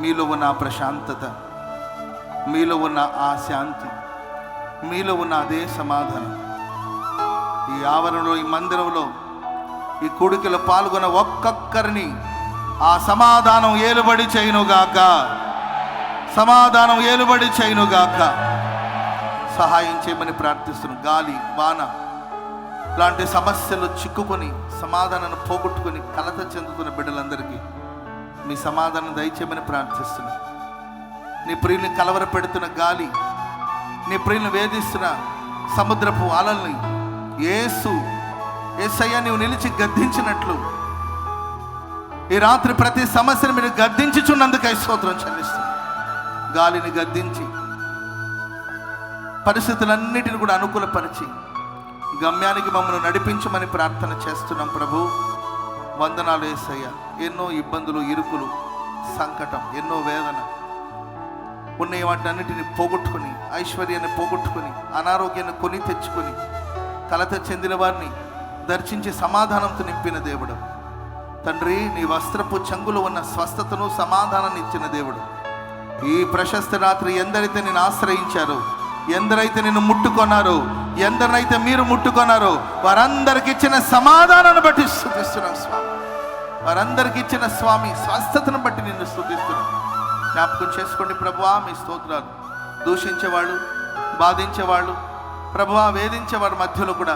మీలో ఉన్న ఆ ప్రశాంతత, మీలో ఉన్న ఆ శాంతి, మీలో ఉన్న అదే సమాధానం ఈ ఆవరణలో, ఈ మందిరంలో, ఈ కూడికలో పాల్గొన్న ఒక్కొక్కరిని ఆ సమాధానం ఏలుబడి చేయునుగాక, సమాధానం ఏలుబడి చేయునుగాక. సహాయం చేయమని ప్రార్థిస్తున్నాను. గాలి, వాన లాంటి సమస్యలు చిక్కుకొని సమాధానాన్ని పోగొట్టుకొని కలత చెందుతున్న బిడ్డలందరికీ మీ సమాధానం దయచేయమని ప్రార్థిస్తున్నాను. నీ ప్రియుల్ని కలవర పెడుతున్న గాలి, నీ ప్రియుల్ని వేధిస్తున్న సముద్రపు అలల్ని యేసయ్య నీవు నిలిచి గద్దించినట్లు ఈ రాత్రి ప్రతి సమస్యను మీరు గద్దించుచున్నందుకై స్తోత్రం చెల్లిస్తున్నాను. గాలిని గద్దించి పరిస్థితులన్నిటిని కూడా అనుకూలపరిచి గమ్యానికి మమ్మల్ని నడిపించమని ప్రార్థన చేస్తున్నాం. ప్రభు వందనాలు యేసయ్య. ఎన్నో ఇబ్బందులు, ఇరుకులు, సంకటం, ఎన్నో వేదన ఉన్న వాటినన్నిటిని పోగొట్టుకొని, ఐశ్వర్యాన్ని పోగొట్టుకొని, అనారోగ్యాన్ని కొని తెచ్చుకొని, కలత చెందిన వారిని దర్శించి సమాధానంతో నింపిన దేవుడు. తండ్రి, నీ వస్త్రపు చంగులో ఉన్న స్వస్థతను, సమాధానాన్ని ఇచ్చిన దేవుడు. ఈ ప్రశస్త రాత్రి ఎందరైతే నేను ఆశ్రయించారో, ఎందరైతే నిన్ను ముట్టుకొన్నారో, ఎందరైతే మీరు ముట్టుకొన్నారో వారందరికి ఇచ్చిన సమాధానాన్ని బట్టి స్తుతిస్తున్నాం స్వామి. వారందరికి ఇచ్చిన స్వామి స్వస్థతను బట్టి నిన్ను స్తుతిస్తున్నాం. జ్ఞాపకం చేసుకోండి ప్రభువా, మీ స్తోత్రాలు. దూషించేవాళ్ళు, బాధించేవాళ్ళు, ప్రభువా వేధించేవారి మధ్యలో కూడా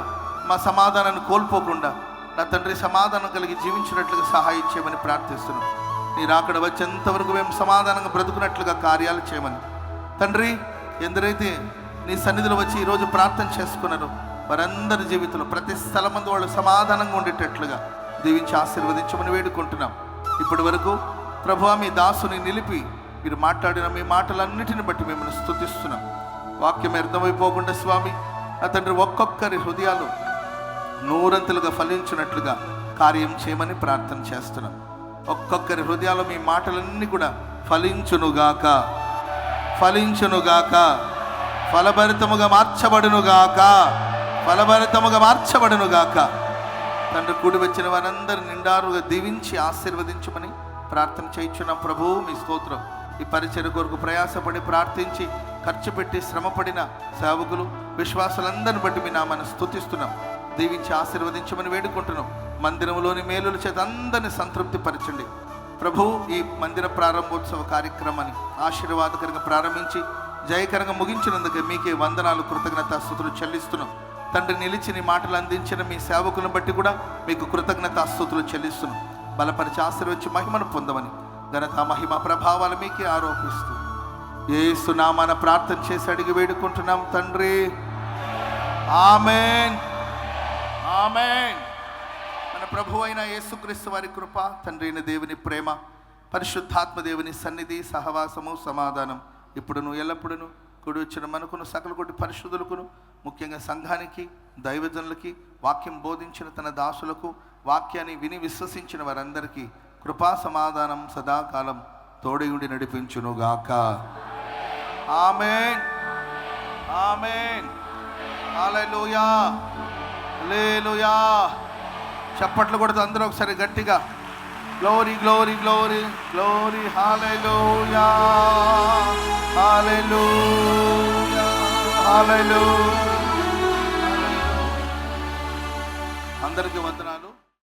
మా సమాధానాన్ని కోల్పోకుండా నా తండ్రి సమాధానం కలిగి జీవించినట్లుగా సహాయం చేయమని ప్రార్థిస్తున్నాం. నీ రాకడ వచ్చేంతవరకు మేము సమాధానంగా బ్రతుకున్నట్లుగా కార్యాలు చేయమని తండ్రి, ఎందరైతే నీ సన్నిధిలో వచ్చి ఈరోజు ప్రార్థన చేసుకున్నారో వారందరి జీవితంలో ప్రతి స్థలమందు వాళ్ళు సమాధానంగా ఉండేటట్లుగా దీవించి ఆశీర్వదించమని వేడుకుంటున్నాం. ఇప్పటి వరకు ప్రభువా మీ దాసుని నిలిపి మీరు మాట్లాడిన మీ మాటలన్నిటిని బట్టి మిమ్మల్ని స్తుతిస్తున్నాం. వాక్యం అర్థమైపోకుండా స్వామి నా తండ్రి ఒక్కొక్కరి హృదయాలు నూరంతులుగా ఫలించినట్లుగా కార్యం చేయమని ప్రార్థన చేస్తున్నాం. ఒక్కొక్కరి హృదయాలు మీ మాటలన్నీ కూడా ఫలించునుగాక, ఫలించునుగాక, ఫలభరితముగా మార్చబడునుగాక, ఫలభరితముగా మార్చబడునుగాక. తండ్రి, కూడి వచ్చిన వారందరూ నిండారుగా దీవించి ఆశీర్వదించమని ప్రార్థన చేయించున్నాం. ప్రభు మీ స్తోత్రం. ఈ పరిచర్య కొరకు ప్రయాసపడి ప్రార్థించి ఖర్చు పెట్టి శ్రమపడిన సేవకులు, విశ్వాసులందరిని బట్టి మీ నామాన్ని స్తుతిస్తున్నాం. దీవించి ఆశీర్వదించమని వేడుకుంటున్నాం. మందిరంలోని మేలుల చేత అందరినీ సంతృప్తి పరచండి ప్రభు. ఈ మందిర ప్రారంభోత్సవ కార్యక్రమాన్ని ఆశీర్వాదకరంగా ప్రారంభించి జయకరంగా ముగించినందుకు మీకే వందనాలు, కృతజ్ఞతాస్తుతులు చెల్లిస్తున్నాం. తండ్రి, నిలిచి నీ మాటలు అందించిన మీ సేవకులను బట్టి కూడా మీకు కృతజ్ఞతాస్తుతులు చెల్లిస్తున్నాం. బలపరిచి ఆశీర్వదించి మహిమను పొందమని ఘనత, మహిమ, ప్రభావాలు మీకే ఆరోపిస్తూ యేసు నామాన ప్రార్థన చేసి అడిగి వేడుకుంటున్నాం తండ్రి. ఆమేన్, ఆమేన్. మన ప్రభు అయిన యేసుక్రీస్తు వారి కృప, తండ్రి అయిన దేవుని ప్రేమ, పరిశుద్ధాత్మ దేవుని సన్నిధి, సహవాసము, సమాధానం ఇప్పుడును ఎల్లప్పుడును కూడి వచ్చిన మనకును సకల కొట్టి పరిశుద్ధులకును, ముఖ్యంగా సంఘానికి, దైవజనులకి, వాక్యం బోధించిన తన దాసులకు, వాక్యాన్ని విని విశ్వసించిన వారందరికీ కృపా సమాధానం సదాకాలం తోడయుండి నడిపించునుగాక. ఆమేన్, ఆమేన్, హల్లెలూయా, హల్లెలూయా. చప్పట్లు కొడుతూ అందరూ ఒకసారి గట్టిగా గ్లోరీ గ్లోరీ గ్లోరీ గ్లోరీ, హల్లెలూయా, హల్లెలూయా, హల్లెలూయా. అందరికీ వందనాలు.